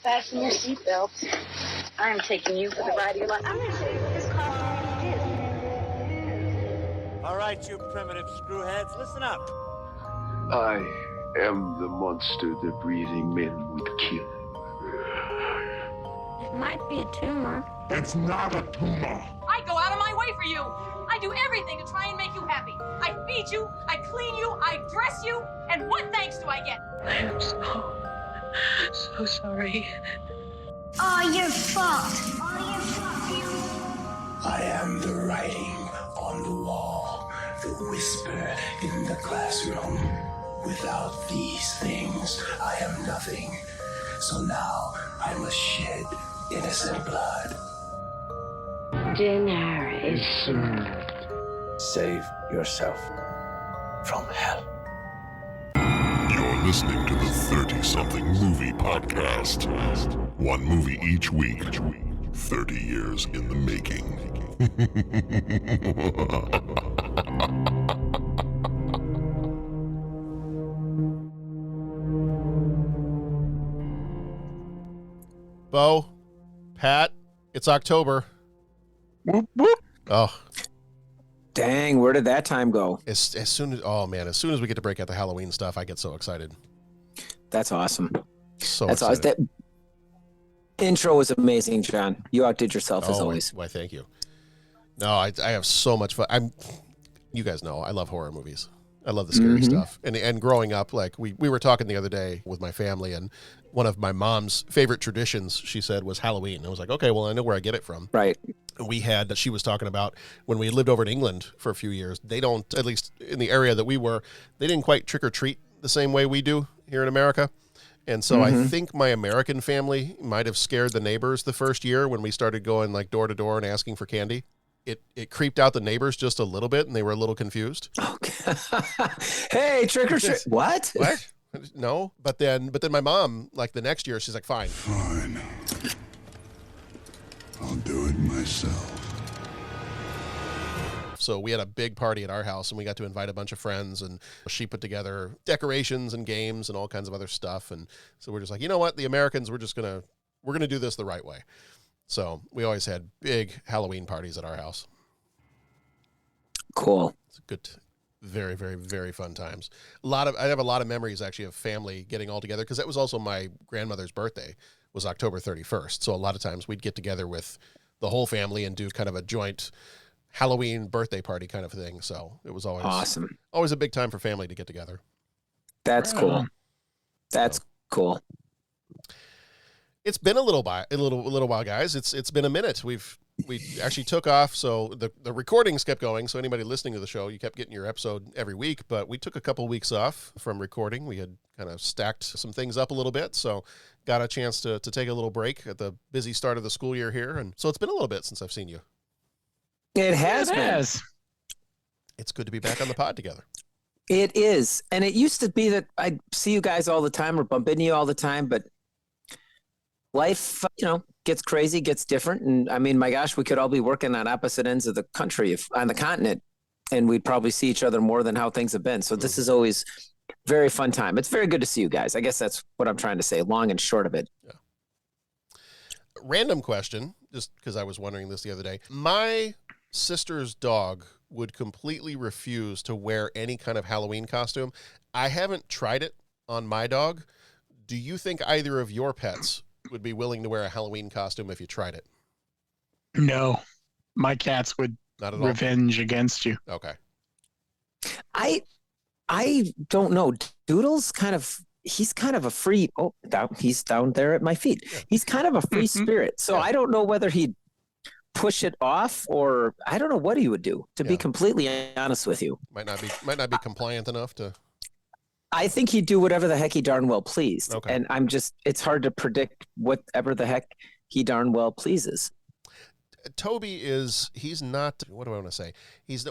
Fasten your seatbelts. I am taking you for the ride of your life. I'm going to show you what this costume is. All right, you primitive screwheads, listen up. I am the monster the breathing men would kill. It might be a tumor. It's not a tumor. I go out of my way for you. I do everything to try and make you happy. I feed you, I clean you, I dress you, and what thanks do I get? I am so sorry. All your fault. I am the writing on the wall, the whisper in the classroom. Without these things, I am nothing. So now I must shed innocent blood. Dinner is served. Save yourself from hell. You're listening to the 30-something movie podcast. One movie each week. 30 years in the making. Bo, Pat, it's October. Whoop, whoop. Oh, Dang, where did that time go? as soon as we get to break out the Halloween stuff, I get so excited. That's awesome. So That's excited. awesome. That intro was amazing, John. You outdid yourself as always. Why, thank you. No, I have so much fun. You guys know, I love horror movies. I love the scary stuff. And growing up, like we were talking the other day with my family, and one of my mom's favorite traditions, she said, was Halloween. I was like, okay, well, I know where I get it from. Right. She was talking about when we lived over in England for a few years, they don't, at least in the area that we were, they didn't quite trick or treat the same way we do here in America. And so I think my American family might have scared the neighbors the first year when we started going like door to door and asking for candy. It creeped out the neighbors just a little bit, and they were a little confused. Okay. Hey, trick or treat. What? What? No. But then my mom, like the next year, she's like, fine. Fine. I'll do it myself. So we had a big party at our house, and we got to invite a bunch of friends, and she put together decorations and games and all kinds of other stuff. And so we're just like, you know what? The Americans, we're going to do this the right way. So we always had big Halloween parties at our house. Cool. It's a good, very, very, very fun times. I have a lot of memories actually of family getting all together, because that was also my grandmother's birthday was October 31st. So a lot of times we'd get together with the whole family and do kind of a joint Halloween birthday party kind of thing. So it was always awesome. Always a big time for family to get together. That's cool. That's cool. It's been a little while, guys. It's been a minute. We actually took off, so the recordings kept going. So anybody listening to the show, you kept getting your episode every week. But we took a couple weeks off from recording. We had kind of stacked some things up a little bit, so got a chance to take a little break at the busy start of the school year here. And so it's been a little bit since I've seen you. It has been. It's good to be back on the pod together. It is. And it used to be that I'd see you guys all the time or bump into you all the time, but life, gets crazy, gets different. And I mean, my gosh, we could all be working on opposite ends of the country on the continent, and we'd probably see each other more than how things have been. So this is always very fun time. It's very good to see you guys. I guess that's what I'm trying to say, long and short of it. Yeah. Random question, just because I was wondering this the other day. My sister's dog would completely refuse to wear any kind of Halloween costume. I haven't tried it on my dog. Do you think either of your pets would be willing to wear a Halloween costume if you tried it? No, my cats would Not at all. revenge against you. Okay. I don't know. Doodle's he's kind of a free, he's down there at my feet. Yeah. He's kind of a free spirit. So I don't know whether he'd push it off, or I don't know what he would do, to be completely honest with you. Might not be compliant enough to. I think he'd do whatever the heck he darn well pleased. Okay. And it's hard to predict whatever the heck he darn well pleases. Toby he's not, what do I want to say?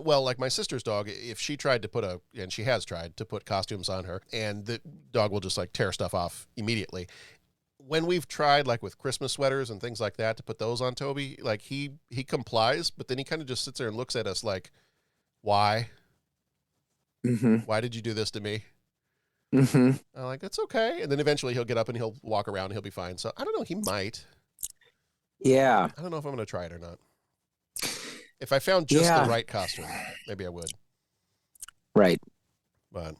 Well, like my sister's dog, if she tried to and she has tried to put costumes on her, and the dog will just like tear stuff off immediately. When we've tried like with Christmas sweaters and things like that to put those on Toby, like he complies, but then he kind of just sits there and looks at us like, why? Mm-hmm. Why did you do this to me? Mm-hmm. I'm like, it's okay. And then eventually he'll get up and he'll walk around and he'll be fine. So I don't know. He might. Yeah. I don't know if I'm going to try it or not. If I found just the right costume, maybe I would. Right. But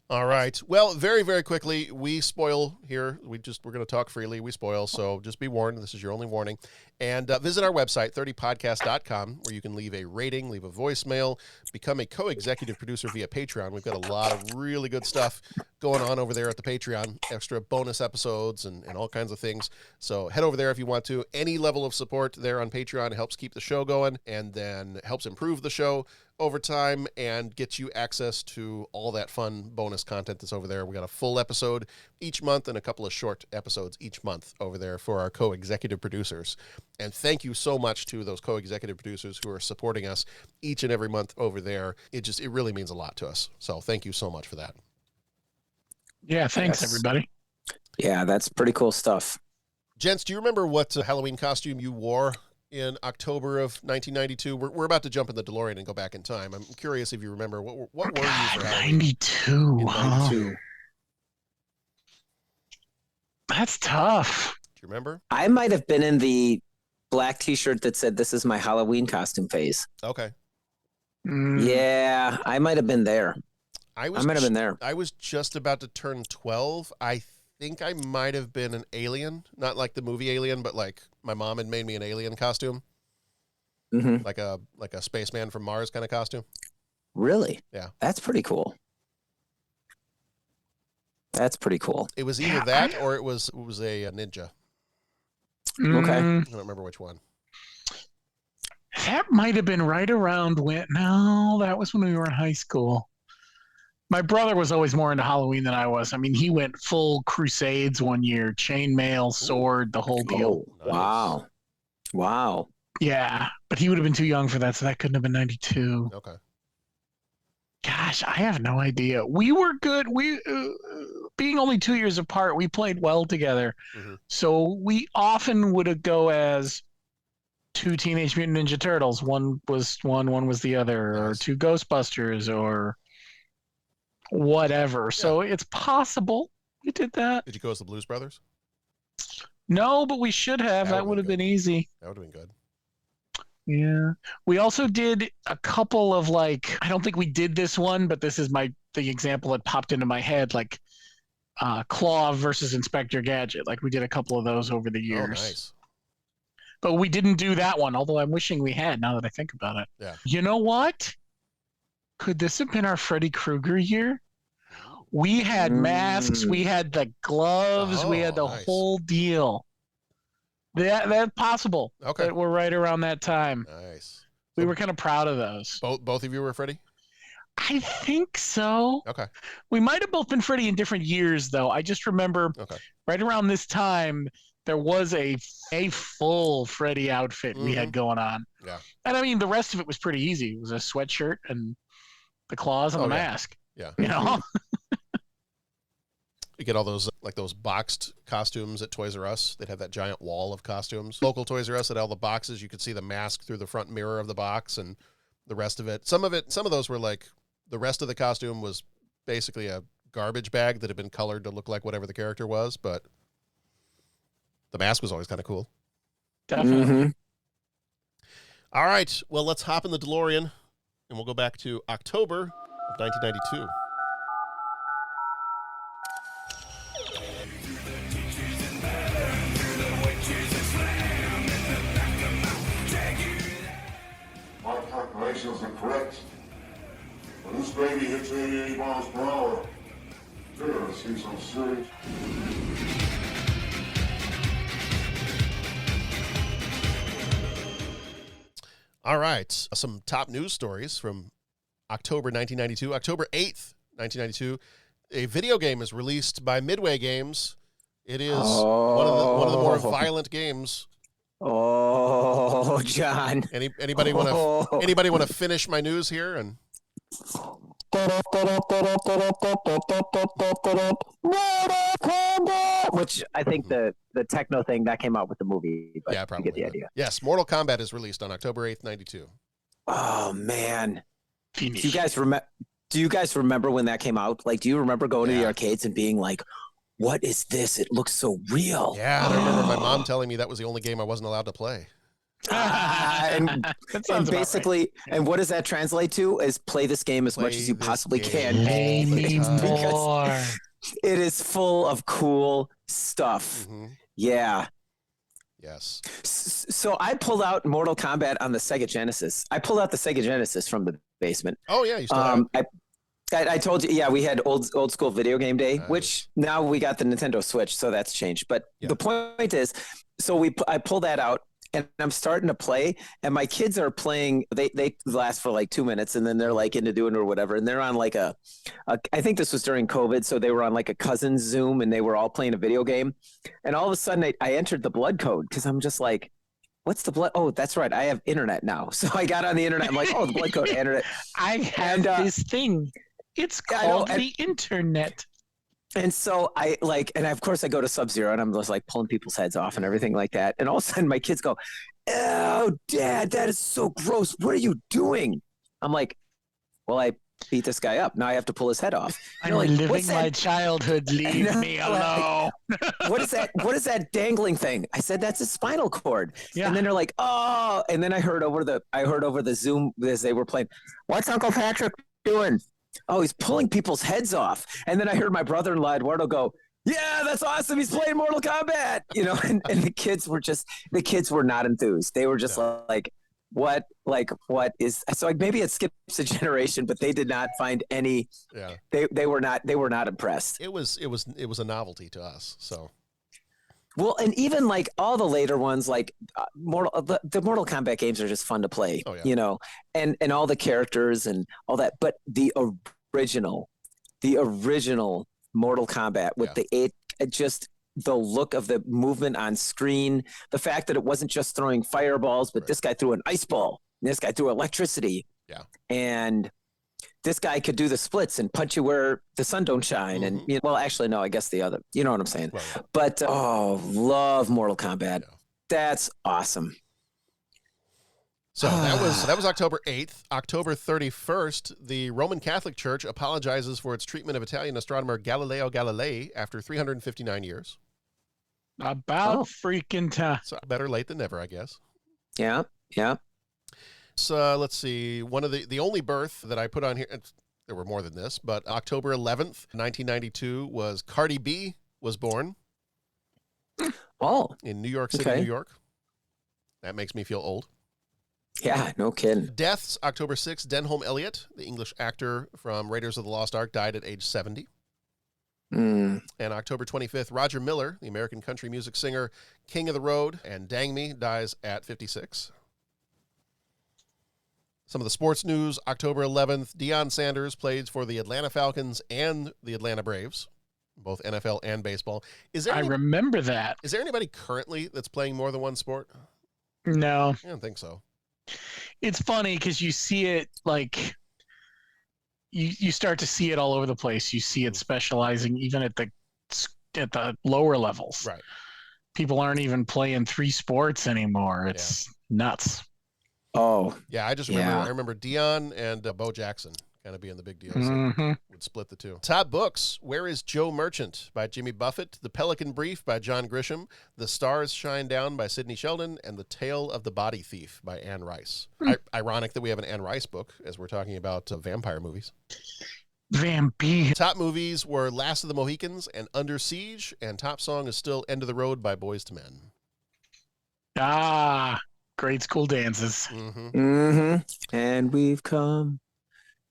all right. Well, very, very quickly, we spoil here. We're going to talk freely. We spoil. So just be warned. This is your only warning. And visit our website, 30podcast.com, where you can leave a rating, leave a voicemail, become a co-executive producer via Patreon. We've got a lot of really good stuff going on over there at the Patreon, extra bonus episodes and all kinds of things. So head over there if you want to. Any level of support there on Patreon helps keep the show going and then helps improve the show over time and gets you access to all that fun bonus content that's over there. We got a full episode each month and a couple of short episodes each month over there for our co-executive producers. And thank you so much to those co-executive producers who are supporting us each and every month over there. It really means a lot to us. So thank you so much for that. Yeah, thanks, everybody. Yeah, that's pretty cool stuff. Gents, do you remember what Halloween costume you wore in October of 1992? We're about to jump in the DeLorean and go back in time. I'm curious if you remember what were you for Halloween? 92. In 92. That's tough. Do you remember? I might have been in the black T-shirt that said, "This is my Halloween costume phase." Okay. Yeah, I might have been there. I might have been there. I was just about to turn 12. I think I might have been an alien, not like the movie Alien, but like my mom had made me an alien costume, like a spaceman from Mars kind of costume. Really? Yeah, that's pretty cool. That's pretty cool. It was either that or it was a ninja. Okay, I don't remember which one. That might have been right around when. No, that was when we were in high school. My brother was always more into Halloween than I was. I mean, he went full Crusades one year, chainmail, sword, the whole deal. Oh, nice. Wow. Yeah, but he would have been too young for that, so that couldn't have been 92. Okay. Gosh, I have no idea. We were good. We, being only 2 years apart, we played well together. So we often would go as two Teenage Mutant Ninja Turtles. One was one was the other, or two Ghostbusters, or whatever. Yeah. So it's possible we did that. Did you go as the Blues Brothers? No, but we should have. That would have been easy. That would have been good. Yeah. We also did a couple of I don't think we did this one, but this is the example that popped into my head, Claw versus Inspector Gadget. We did a couple of those over the years. Oh, nice. But we didn't do that one, although I'm wishing we had now that I think about it. Yeah. You know what? Could this have been our Freddy Krueger year? We had masks, we had the gloves, we had the whole deal. That's possible. Okay. That we're right around that time. Nice. We were kind of proud of those. Both of you were Freddy? I think so. Okay. We might have both been Freddy in different years, though. I just remember right around this time, there was a full Freddy outfit we had going on. Yeah. And I mean, the rest of it was pretty easy. It was a sweatshirt and the claws and the mask. Yeah. You know? You get all those those boxed costumes at Toys R Us. They'd have that giant wall of costumes. Local Toys R Us had all the boxes. You could see the mask through the front mirror of the box and the rest of it. Some of those were the rest of the costume was basically a garbage bag that had been colored to look like whatever the character was, but the mask was always kind of cool. Definitely. All right. Well, let's hop in the DeLorean and we'll go back to October of 1992. My calculations are correct. When this baby hits 88 miles per hour, you're gonna see some serious. All right. Some top news stories from October 1992. October 8th, 1992. A video game is released by Midway Games. It is one of the more violent games. Oh, John. Anybody want to finish my news here and which I think the techno thing that came out with the movie, but yeah, probably. You get the idea. Yes, Mortal Kombat is released on October 8th, 92. Oh man. Do you guys remember Do you guys remember when that came out? Like, do you remember going to the arcades and being like, what is this? It looks so real. Yeah, I remember my mom telling me that was the only game I wasn't allowed to play. And basically, right. And what does that translate to? Is play this game as much as you possibly can. Play me more. It is full of cool stuff. Mm-hmm. Yeah. Yes. So I pulled out Mortal Kombat on the Sega Genesis. I pulled out the Sega Genesis from the basement. Oh yeah, you still have it. I told you, yeah, we had old school video game day, which now we got the Nintendo Switch, so that's changed. But the point is, so I pulled that out, and I'm starting to play, and my kids are playing. They last for like 2 minutes, and then they're like into doing or whatever, and they're on like I think this was during COVID, so they were on like a cousin's Zoom, and they were all playing a video game, and all of a sudden I entered the blood code because I'm just like, what's the blood? Oh, that's right, I have internet now, so I got on the internet. I'm like, oh, the blood code, internet. I have this thing. It's called the internet. And so of course I go to Sub-Zero and I'm just like pulling people's heads off and everything like that. And all of a sudden my kids go, "Oh, Dad, that is so gross. What are you doing?" I'm like, well, I beat this guy up. Now I have to pull his head off. I'm like, living my childhood. Leave me alone. What is that? What is that dangling thing? I said, that's a spinal cord. Yeah. And then they're like, oh. And then I heard over the Zoom as they were playing, "What's Uncle Patrick doing?" "Oh, he's pulling people's heads off." And then I heard my brother-in-law Eduardo go, "Yeah, that's awesome. He's playing Mortal Kombat." And the kids were not enthused. They were just like, what is, so like maybe it skips a generation, but they did not find any, they were not impressed. It was a novelty to us. So. Well, and even like all the later ones, like the Mortal Kombat games are just fun to play, and all the characters and all that. But the original Mortal Kombat with just the look of the movement on screen, the fact that it wasn't just throwing fireballs, but this guy threw an ice ball, and this guy threw electricity, and this guy could do the splits and punch you where the sun don't shine. And well, actually, no, I guess the other, you know what I'm saying? Right. But love Mortal Kombat. Yeah. That's awesome. So that was October 8th. October 31st, the Roman Catholic Church apologizes for its treatment of Italian astronomer Galileo Galilei after 359 years. About freaking time. So better late than never, I guess. Yeah, yeah. So let's see. One of the only birth that I put on here, there were more than this, but October 11th, 1992 was Cardi B was born. Oh. In New York City, New York. That makes me feel old. Yeah, no kidding. Deaths, October 6th, Denholm Elliott, the English actor from Raiders of the Lost Ark, died at age 70. And October 25th, Roger Miller, the American country music singer, King of the Road, and Dang Me, dies at 56. Some of the sports news, October 11th, Deion Sanders played for the Atlanta Falcons and the Atlanta Braves, both NFL and baseball. I remember that. Is there anybody currently that's playing more than one sport? No. I don't think so. It's funny because you see it like you start to see it all over the place. You see it specializing even at the lower levels. Right. People aren't even playing 3 sports anymore. It's nuts. Oh. Yeah, I just remember I remember Deion and Bo Jackson kind of being the big deal. So would split the two. Top books: Where is Joe Merchant by Jimmy Buffett, The Pelican Brief by John Grisham, The Stars Shine Down by Sidney Sheldon, and The Tale of the Body Thief by Anne Rice. Ironic that we have an Anne Rice book as we're talking about vampire movies. Vampire. Top movies were Last of the Mohicans and Under Siege, and top song is still End of the Road by Boyz II Men. Grade school dances. And we've come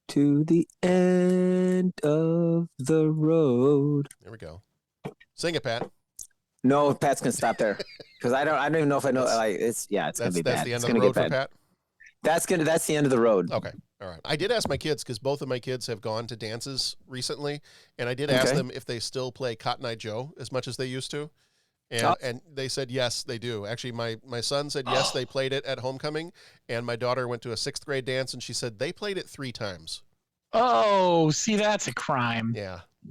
to the end of the road. There we go. Sing it, Pat. No, Pat's gonna stop there because I don't even know if I know. It's gonna be bad. That's the end of the road for Pat. That's the end of the road. Okay, all right. I did ask my kids because both of my kids have gone to dances recently, and I did ask them if they still play Cotton Eye Joe as much as they used to. And they said, yes, they do. Actually, my son said, yes, they played it at homecoming. And my daughter went to a 6th grade dance, and she said they played it 3 times. Oh, see, that's a crime. Yeah. I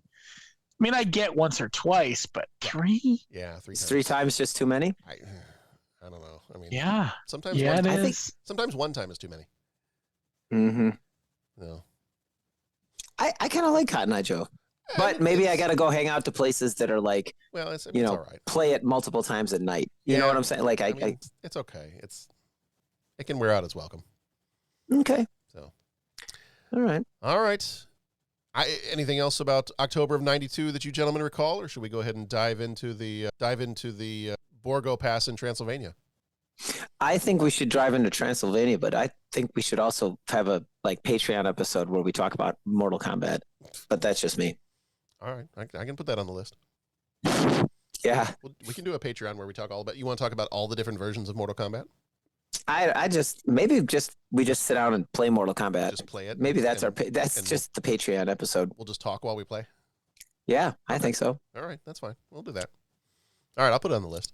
mean, I get once or twice, but 3? Yeah, 3 times. 3 times just too many? I don't know. I mean, sometimes sometimes 1 time is too many. Mm-hmm. No. I kind of like Cotton Eye Joe. But maybe I got to go hang out to places that are like, well, it's all right. Play it multiple times at night. You know what I'm saying? Like, it's okay. It can wear out its welcome. Okay. So, all right. Anything else about October of '92 that you gentlemen recall, or should we go ahead and dive into the Borgo Pass in Transylvania? I think we should drive into Transylvania, but I think we should also have a Patreon episode where we talk about Mortal Kombat. But that's just me. All right, I can put that on the list. Yeah, we can do a Patreon where we talk all about. You want to talk about all the different versions of Mortal Kombat? We just sit down and play Mortal Kombat. Just play it. Maybe that's just the Patreon episode. We'll just talk while we play. Yeah, I think so. All right, that's fine. We'll do that. All right, I'll put it on the list.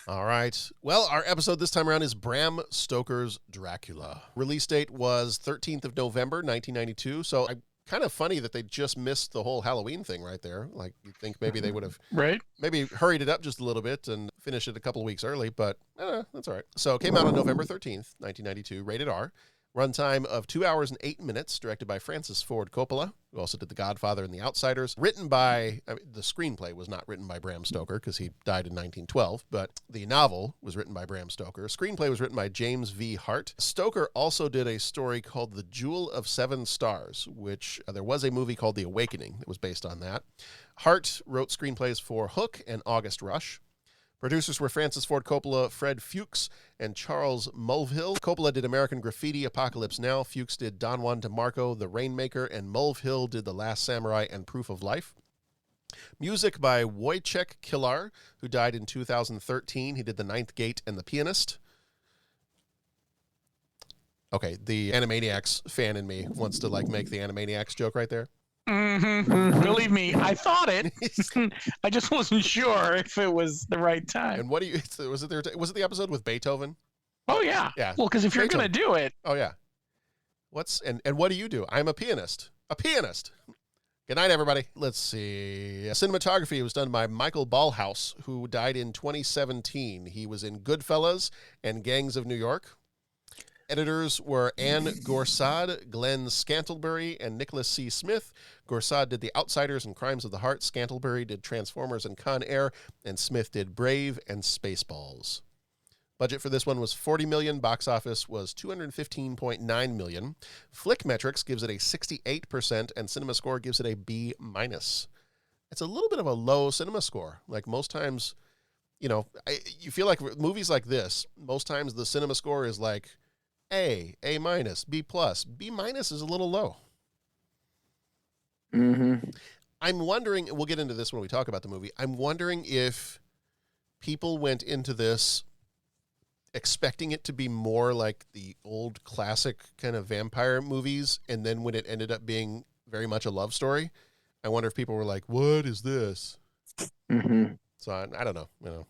All right. Well, our episode this time around is Bram Stoker's Dracula. Release date was 13th of November, 1992. So kind of funny that they just missed the whole Halloween thing right there. Like, you'd think maybe they would have maybe hurried it up just a little bit and finished it a couple of weeks early, but that's all right. So it came out on November 13th, 1992, rated R. Runtime of 2 hours and 8 minutes, directed by Francis Ford Coppola, who also did The Godfather and The Outsiders. Written by, the screenplay was not written by Bram Stoker because he died in 1912, but the novel was written by Bram Stoker. Screenplay was written by James V. Hart. Stoker also did a story called The Jewel of Seven Stars, which there was a movie called The Awakening that was based on that. Hart wrote screenplays for Hook and August Rush. Producers were Francis Ford Coppola, Fred Fuchs, and Charles Mulvihill. Coppola did American Graffiti, Apocalypse Now. Fuchs did Don Juan DeMarco, The Rainmaker, and Mulvihill did The Last Samurai and Proof of Life. Music by Wojciech Kilar, who died in 2013. He did The Ninth Gate and The Pianist. Okay, the Animaniacs fan in me wants to make the Animaniacs joke right there. Mm-hmm. Believe me, I thought it. I just wasn't sure if it was the right time. And was it the episode with Beethoven? Oh yeah. Well, because if you're gonna do it. Oh yeah. And what do you do? I'm a pianist. A pianist. Good night, everybody. Let's see. Cinematography was done by Michael Ballhaus, who died in 2017. He was in Goodfellas and Gangs of New York. Editors were Anne Gorsad, Glenn Scantlebury, and Nicholas C. Smith. Gorsad did The Outsiders and Crimes of the Heart. Scantlebury did Transformers and Con Air. And Smith did Brave and Spaceballs. Budget for this one was $40 million. Box office was $215.9 million. Flickmetrics gives it a 68%, and CinemaScore gives it a B-. It's a little bit of a low cinema score. Like most times, you feel like movies like this, most times the cinema score is like A-, B+. B- is a little low. Mm-hmm. I'm wondering, we'll get into this when we talk about the movie, I'm wondering if people went into this expecting it to be more like the old classic kind of vampire movies, and then when it ended up being very much a love story, I wonder if people were like, what is this? Mm-hmm. So I don't know.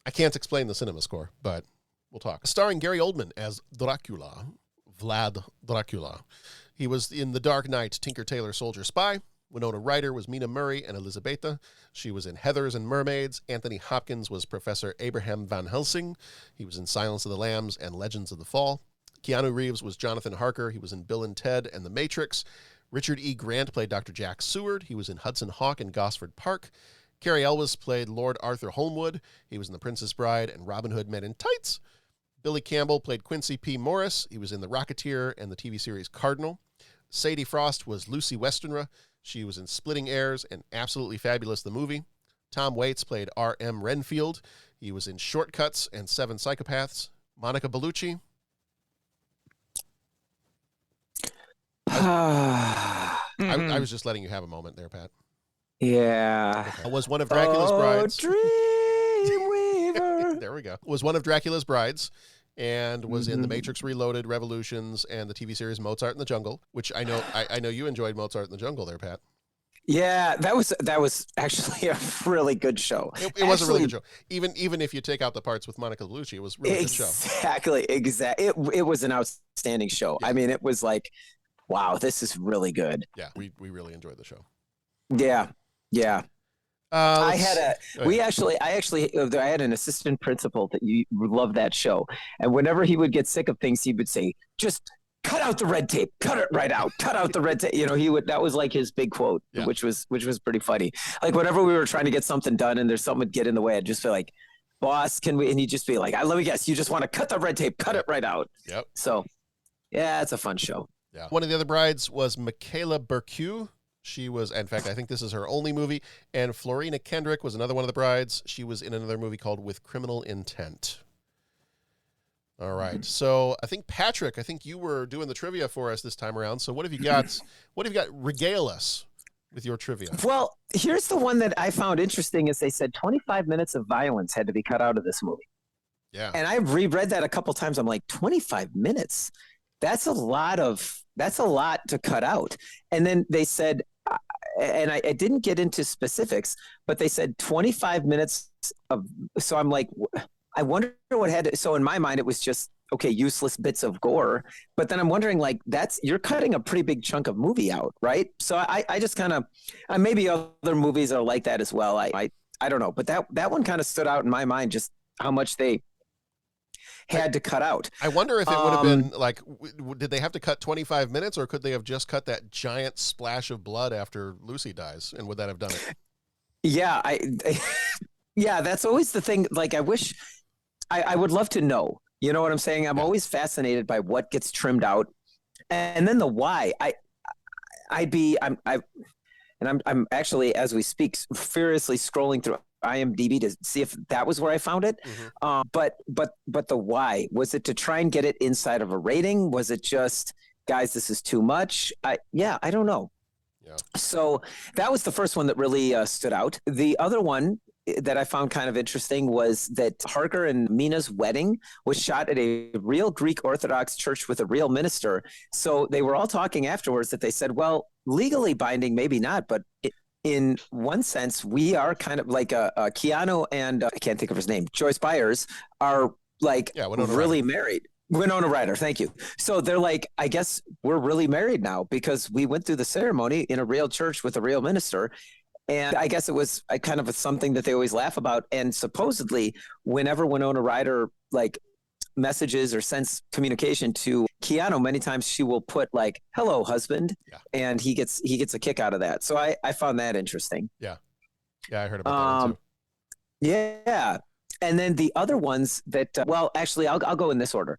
I can't explain the cinema score, but we'll talk. Starring Gary Oldman as Dracula, Vlad Dracula. He was in The Dark Knight, Tinker Tailor Soldier Spy. Winona Ryder was Mina Murray and Elisabeta. She was in Heathers and Mermaids. Anthony Hopkins was Professor Abraham Van Helsing. He was in Silence of the Lambs and Legends of the Fall. Keanu Reeves was Jonathan Harker. He was in Bill and Ted and The Matrix. Richard E. Grant played Dr. Jack Seward. He was in Hudson Hawk and Gosford Park. Cary Elwes played Lord Arthur Holmwood. He was in The Princess Bride and Robin Hood Men in Tights. Billy Campbell played Quincy P. Morris. He was in The Rocketeer and the TV series Cardinal. Sadie Frost was Lucy Westenra. She was in Splitting Heirs and Absolutely Fabulous, the movie. Tom Waits played R.M. Renfield. He was in Shortcuts and Seven Psychopaths. Monica Bellucci. I was just letting you have a moment there, Pat. Yeah. Was one of Dracula's brides. Dreamweaver. There we go. Was one of Dracula's brides and was in The Matrix Reloaded, Revolutions, and the TV series Mozart in the Jungle, which I know you enjoyed Mozart in the Jungle there, Pat. Yeah, that was actually a really good show. It was a really good show. Even if you take out the parts with Monica Bellucci, it was a really good show. Exactly. It was an outstanding show. Yeah. I mean, it was like, wow, this is really good. Yeah, we really enjoyed the show. Yeah. I had an assistant principal that you loved that show, and whenever he would get sick of things, he would say, "Just cut out the red tape, cut it right out, cut out the red tape. That was like his big quote, which was pretty funny. Like whenever we were trying to get something done and there's something would get in the way, I'd just be like, boss, can we? And he'd just be like, let me guess, you just want to cut the red tape, cut it right out. Yep. So yeah, it's a fun show. Yeah. One of the other brides was Michaela Bercue. She was, in fact, I think this is her only movie. And Florina Kendrick was another one of the brides. She was in another movie called With Criminal Intent. All right. So I think, Patrick, you were doing the trivia for us this time around. So what have you got? Regale us with your trivia. Well, here's the one that I found interesting is they said 25 minutes of violence had to be cut out of this movie. Yeah. And I've reread that a couple times. I'm like, 25 minutes? That's a lot to cut out. And then they said, and I didn't get into specifics, but they said 25 minutes of, so I'm like, I wonder what had to, so in my mind, it was just, okay, useless bits of gore. But then I'm wondering, like, you're cutting a pretty big chunk of movie out, right? So I just kind of, maybe other movies are like that as well. I don't know. But that one kind of stood out in my mind, just how much they had to cut out. I wonder if it would have been like, did they have to cut 25 minutes or could they have just cut that giant splash of blood after Lucy dies? And would that have done it? Yeah. Yeah, that's always the thing. Like, I wish I would love to know, you know what I'm saying? I'm always fascinated by what gets trimmed out and then the why. I'm actually, as we speak, furiously scrolling through IMDb to see if that was where I found it. Mm-hmm. But the why, was it to try and get it inside of a rating? Was it just, guys, this is too much? I don't know. Yeah. So that was the first one that really stood out. The other one that I found kind of interesting was that Harker and Mina's wedding was shot at a real Greek Orthodox church with a real minister. So they were all talking afterwards that they said, well, legally binding, maybe not, but in one sense, we are kind of like Keanu and I can't think of his name, Joyce Byers are like really married. Winona Ryder, thank you. So they're like, I guess we're really married now because we went through the ceremony in a real church with a real minister. And I guess it was kind of something that they always laugh about. And supposedly, whenever Winona Ryder like messages or sends communication to Keanu, many times she will put like, hello, husband. Yeah. And he gets a kick out of that. So I found that interesting. Yeah. Yeah, I heard about that one too. Yeah. And then the other ones that, well, actually, I'll go in this order.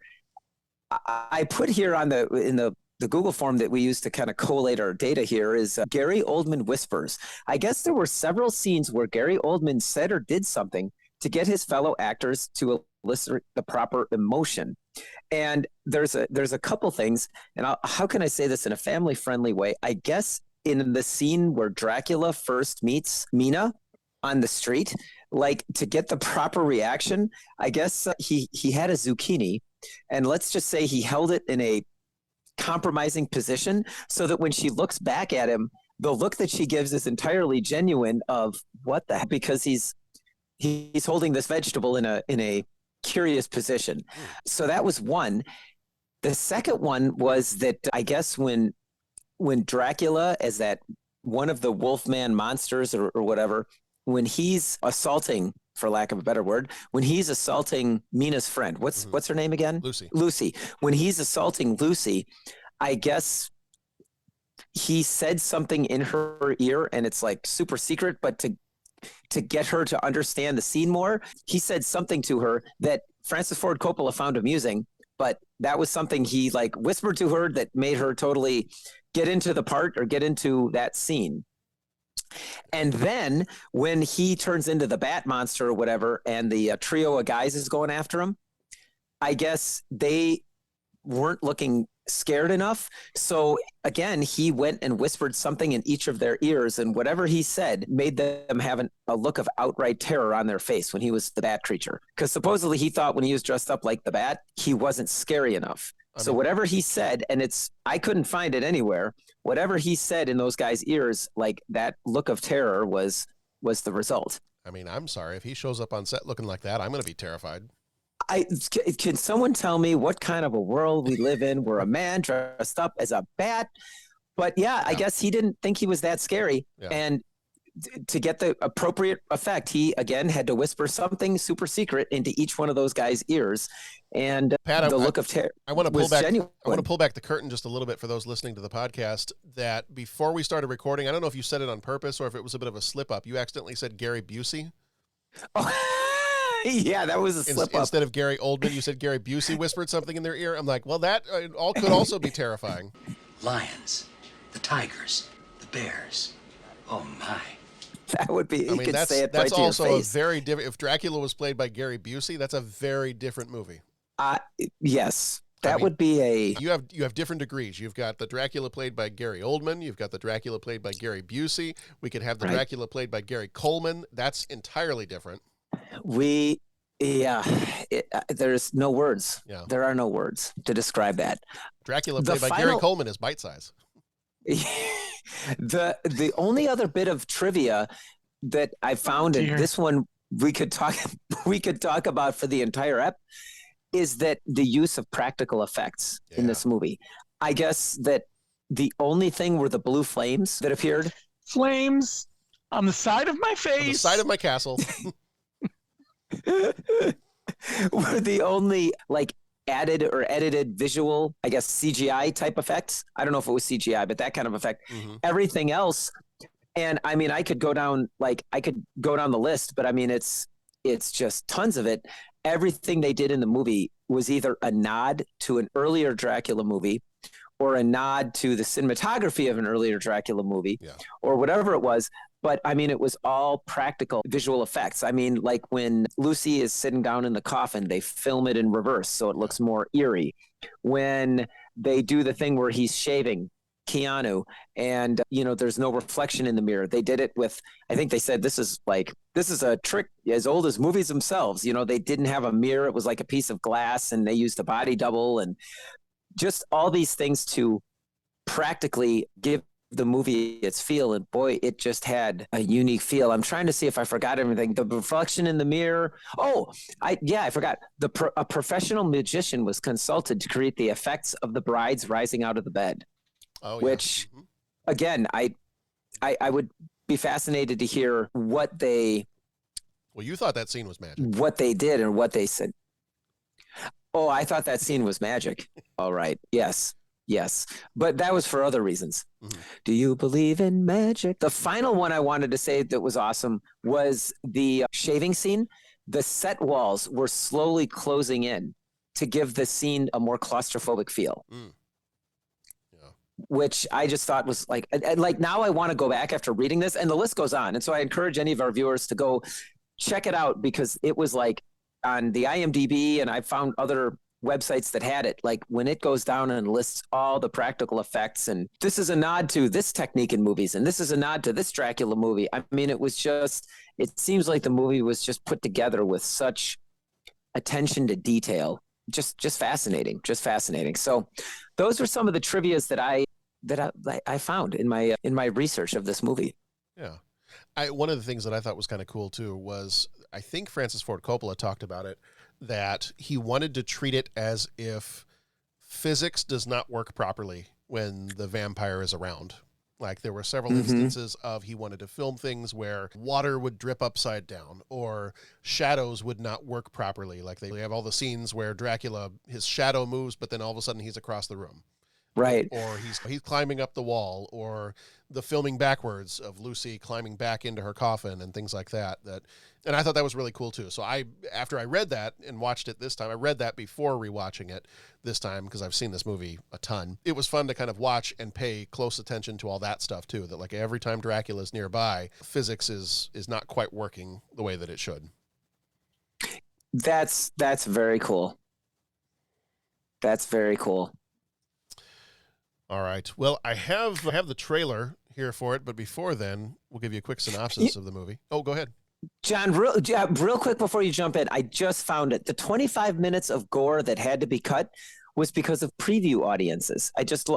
I put here in the Google form that we use to kind of collate our data here is Gary Oldman whispers. I guess there were several scenes where Gary Oldman said or did something to get his fellow actors to elicit the proper emotion. And there's a couple things, and how can I say this in a family-friendly way? I guess in the scene where Dracula first meets Mina on the street, like to get the proper reaction, I guess he had a zucchini, and let's just say he held it in a compromising position so that when she looks back at him, the look that she gives is entirely genuine of what the heck, because he's holding this vegetable in a curious position. So that was one. The second one was that I guess when Dracula, as that one of the Wolfman monsters or whatever, when he's assaulting, for lack of a better word, when he's assaulting Mina's friend, what's her name again? Lucy. When he's assaulting Lucy, I guess he said something in her ear and it's like super secret, but to get her to understand the scene more, he said something to her that Francis Ford Coppola found amusing, but that was something he like whispered to her that made her totally get into the part or get into that scene. And then when he turns into the bat monster or whatever, and the trio of guys is going after him, I guess they weren't looking scared enough. So again, he went and whispered something in each of their ears, and whatever he said made them have a look of outright terror on their face when he was the bat creature. Because supposedly he thought when he was dressed up like the bat, he wasn't scary enough. So whatever he said, and I couldn't find it anywhere, whatever he said in those guys' ears, like that look of terror was the result. I mean, I'm sorry. If he shows up on set looking like that, I'm going to be terrified. Can someone tell me what kind of a world we live in where a man dressed up as a bat? But yeah, I guess he didn't think he was that scary. Yeah. And to get the appropriate effect, he again had to whisper something super secret into each one of those guys' ears, and Pat, the look of terror. I want to pull back. Genuine. I want to pull back the curtain just a little bit for those listening to the podcast. That before we started recording, I don't know if you said it on purpose or if it was a bit of a slip up. You accidentally said Gary Busey. Oh, yeah, that was a slip up. Instead of Gary Oldman, you said Gary Busey whispered something in their ear. I'm like, well, that could also be terrifying. Lions, the tigers, the bears. Oh my. That would be. That's also a very different. If Dracula was played by Gary Busey, that's a very different movie. Yes, that would be a. You have different degrees. You've got the Dracula played by Gary Oldman. You've got the Dracula played by Gary Busey. We could have the Dracula played by Gary Coleman. That's entirely different. There's no words. Yeah. There are no words to describe that. Dracula played by Gary Coleman is bite size. The only other bit of trivia that I found, and this one we could talk about for the entire ep, is that the use of practical effects in this movie. I guess that the only thing were the blue flames that appeared. Flames on the side of my face. On the side of my castle. Were the only added or edited visual, I guess, CGI type effects. I don't know if it was CGI, but that kind of effect. Mm-hmm. Everything else, and I mean, I could go down the list, but I mean, it's just tons of it. Everything they did in the movie was either a nod to an earlier Dracula movie or a nod to the cinematography of an earlier Dracula movie or whatever it was. But I mean, it was all practical visual effects. I mean, like when Lucy is sitting down in the coffin, they film it in reverse so it looks more eerie. When they do the thing where he's shaving Keanu and, there's no reflection in the mirror. They did it with, I think they said this is a trick as old as movies themselves. They didn't have a mirror. It was like a piece of glass and they used a body double and just all these things to practically give the movie its feel, and boy, it just had a unique feel. I'm trying to see if I forgot everything. The reflection in the mirror. I forgot. A professional magician was consulted to create the effects of the brides rising out of the bed. Which, again, I would be fascinated to hear what they. Well, you thought that scene was magic. What they did and what they said. Oh, I thought that scene was magic. All right. Yes, but that was for other reasons. Mm-hmm. Do you believe in magic? The final one I wanted to say that was awesome was the shaving scene. The set walls were slowly closing in to give the scene a more claustrophobic feel. Mm. Yeah. Which I just thought was like now I want to go back after reading this, and the list goes on. And so I encourage any of our viewers to go check it out because it was like on the IMDb, and I found other websites that had it, like when it goes down and lists all the practical effects, and this is a nod to this technique in movies, and this is a nod to this Dracula movie. I mean, it seems like the movie was just put together with such attention to detail. Just fascinating. So those were some of the trivias that I found in my research of this movie. Yeah. One of the things that I thought was kind of cool too was, I think Francis Ford Coppola talked about it, that he wanted to treat it as if physics does not work properly when the vampire is around. Like there were several instances of he wanted to film things where water would drip upside down or shadows would not work properly. Like they have all the scenes where Dracula, his shadow moves, but then all of a sudden he's across the room. Right. Or he's climbing up the wall, or the filming backwards of Lucy climbing back into her coffin and things like that. And I thought that was really cool too. So after I read that and watched it this time, I read that before rewatching it this time because I've seen this movie a ton. It was fun to kind of watch and pay close attention to all that stuff too. That like every time Dracula's nearby, physics is not quite working the way that it should. That's very cool. That's very cool. All right. Well, I have the trailer here for it, but before then, we'll give you a quick synopsis of the movie. Oh, go ahead. John, real quick before you jump in, I just found it. The 25 minutes of gore that had to be cut was because of preview audiences. I just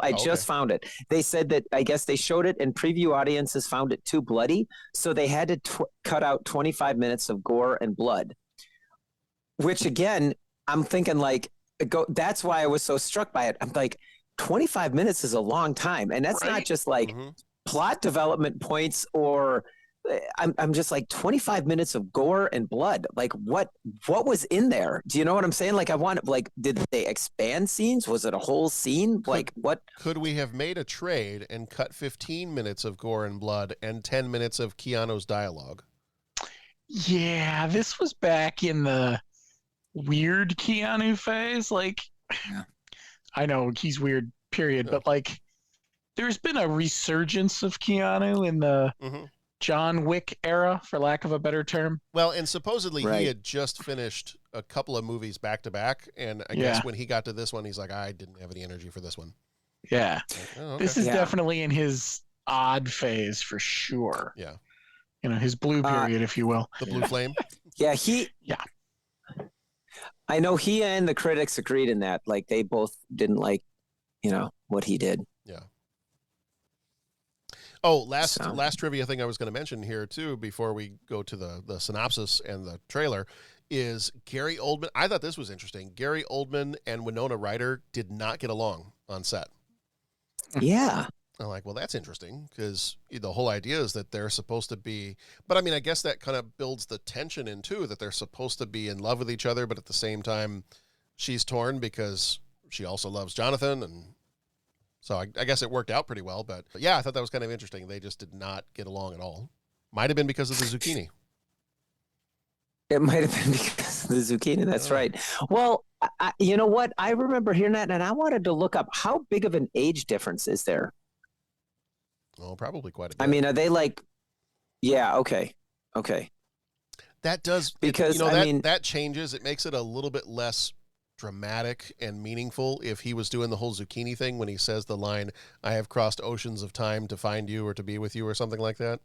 found it. They said that I guess they showed it and preview audiences found it too bloody, so they had to cut out 25 minutes of gore and blood. Which again, I'm thinking that's why I was so struck by it. I'm like, 25 minutes is a long time. And that's not just like plot development points or I'm just like 25 minutes of gore and blood. Like what was in there? Do you know what I'm saying? Like I want, like, did they expand scenes? Was it a whole scene? Like what? Could we have made a trade and cut 15 minutes of gore and blood and 10 minutes of Keanu's dialogue? Yeah, this was back in the weird Keanu phase. Like, I know he's weird, period, but like, there's been a resurgence of Keanu in the John Wick era, for lack of a better term. Well, and supposedly he had just finished a couple of movies back to back, and I guess when he got to this one, he's like, I didn't have any energy for this one. Yeah. Like, oh, okay. This is definitely in his odd phase for sure. Yeah. You know, his blue period, if you will. The blue flame? Yeah, I know he and the critics agreed in that. Like, they both didn't like, what he did. Yeah. Oh, last trivia thing I was going to mention here, too, before we go to the synopsis and the trailer, is Gary Oldman. I thought this was interesting. Gary Oldman and Winona Ryder did not get along on set. Yeah. I'm like, well, that's interesting, because the whole idea is that they're supposed to be, but I mean, I guess that kind of builds the tension in too, that they're supposed to be in love with each other, but at the same time, she's torn because she also loves Jonathan. And so I guess it worked out pretty well, but yeah, I thought that was kind of interesting. They just did not get along at all. Might have been because of the zucchini. It might have been because of the zucchini. That's right. Well, you know what? I remember hearing that, and I wanted to look up how big of an age difference is there? Oh, probably quite a bit. I mean, are they like, yeah, okay. That does, because that changes. It makes it a little bit less dramatic and meaningful if he was doing the whole zucchini thing when he says the line, I have crossed oceans of time to find you or to be with you or something like that.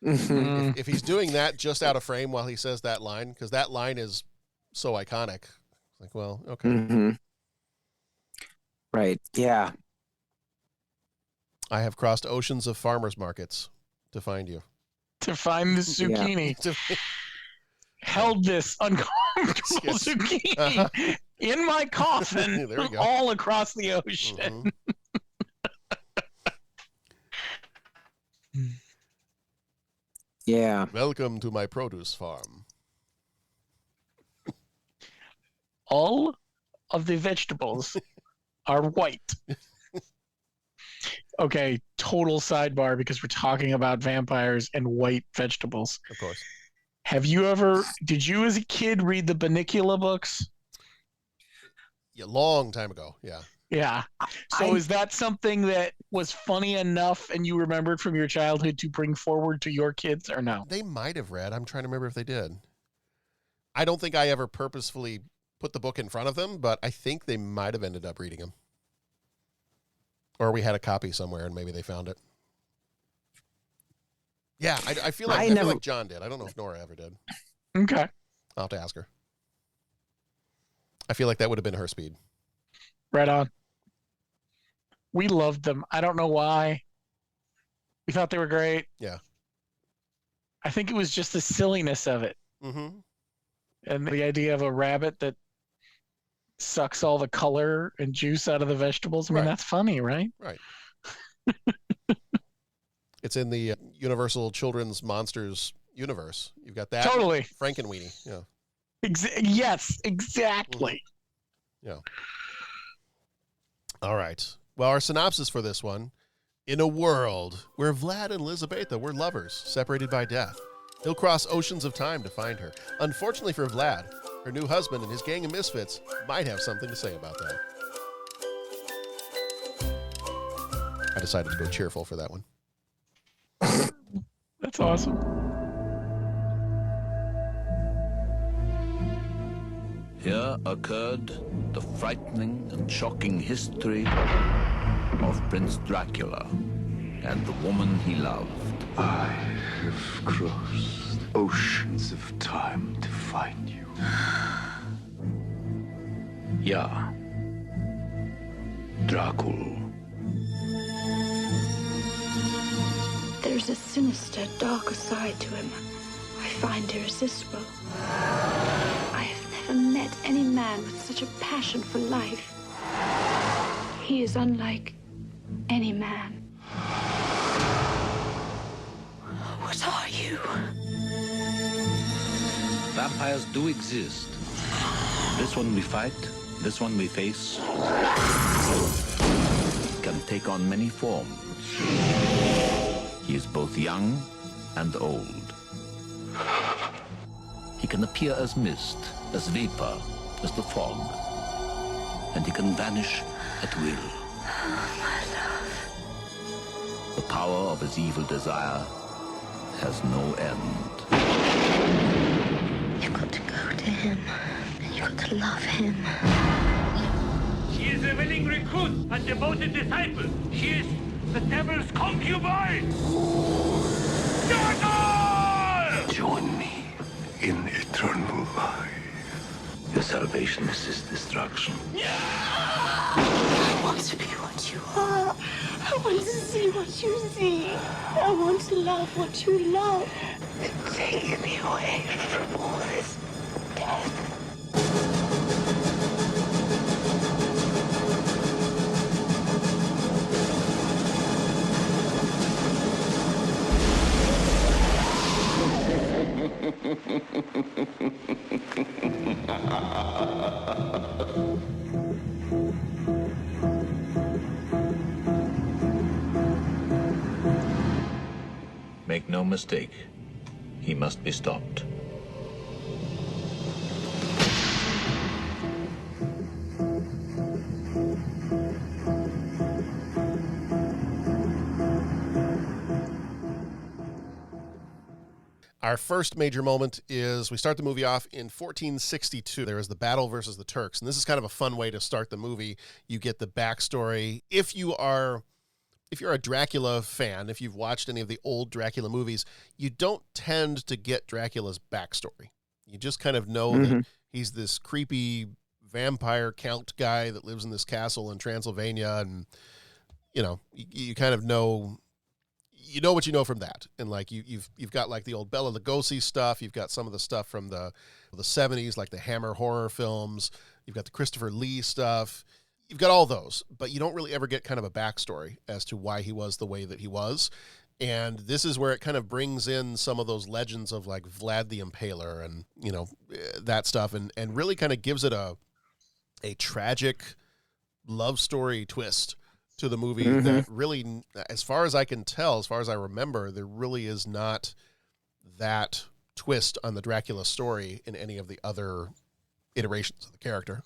If he's doing that just out of frame while he says that line, because that line is so iconic. Like, well, okay. Right. Yeah. I have crossed oceans of farmers markets to find you. To find the zucchini. Yeah. Held this uncomfortable zucchini in my coffin all across the ocean. Yeah. Welcome to my produce farm. All of the vegetables are white. Okay, total sidebar because we're talking about vampires and white vegetables. Of course. Did you as a kid read the Bunnicula books? Yeah, long time ago. Yeah. Yeah. So is that something that was funny enough and you remembered from your childhood to bring forward to your kids or no? They might have read. I'm trying to remember if they did. I don't think I ever purposefully put the book in front of them, but I think they might have ended up reading them. Or we had a copy somewhere and maybe they found it. Yeah, I feel like John did. I don't know if Nora ever did. Okay. I'll have to ask her. I feel like that would have been her speed. Right on. We loved them. I don't know why. We thought they were great. Yeah. I think it was just the silliness of it. Mm-hmm. And the idea of a rabbit that sucks all the color and juice out of the vegetables. I mean, that's funny, right? Right. It's in the Universal Children's Monsters universe. You've got that. Totally. Frankenweenie. Yeah. Yes, exactly. Yeah. All right. Well, our synopsis for this one: in a world where Vlad and Elisabeta were lovers, separated by death, he'll cross oceans of time to find her. Unfortunately for Vlad, her new husband and his gang of misfits might have something to say about that. I decided to go cheerful for that one. That's awesome. Here occurred the frightening and shocking history of Prince Dracula and the woman he loved. I have crossed oceans of time to find you. Ja, Dracula. There's a sinister, darker side to him. I find irresistible. I have never met any man with such a passion for life. He is unlike any man. What are you? Vampires do exist. This one we fight, this one we face. Can take on many forms. He is both young and old. He can appear as mist, as vapor, as the fog. And he can vanish at will. My love. The power of his evil desire has no end. You've got to go to him. And you've got to love him. She is a willing recruit and devoted disciple. She is the devil's concubine. Join me in eternal life. Your salvation is his destruction. I want to be what you are. I want to see what you see. I want to love what you love. Take me away from all this death. Make no mistake, he must be stopped. Our first major moment is we start the movie off in 1462. There is the battle versus the Turks. And this is kind of a fun way to start the movie. You get the backstory. If you're a Dracula fan, if you've watched any of the old Dracula movies, you don't tend to get Dracula's backstory. You just kind of know that he's this creepy vampire count guy that lives in this castle in Transylvania. And, you kind of know... You know what you know from that, and like you've got like the old Bela Lugosi stuff. You've got some of the stuff from the 70s, like the Hammer horror films. You've got the Christopher Lee stuff. You've got all those, but you don't really ever get kind of a backstory as to why he was the way that he was. And this is where it kind of brings in some of those legends of like Vlad the Impaler and that stuff, and really kind of gives it a tragic love story twist to the movie that really, as far as I can tell, as far as I remember, there really is not that twist on the Dracula story in any of the other iterations of the character.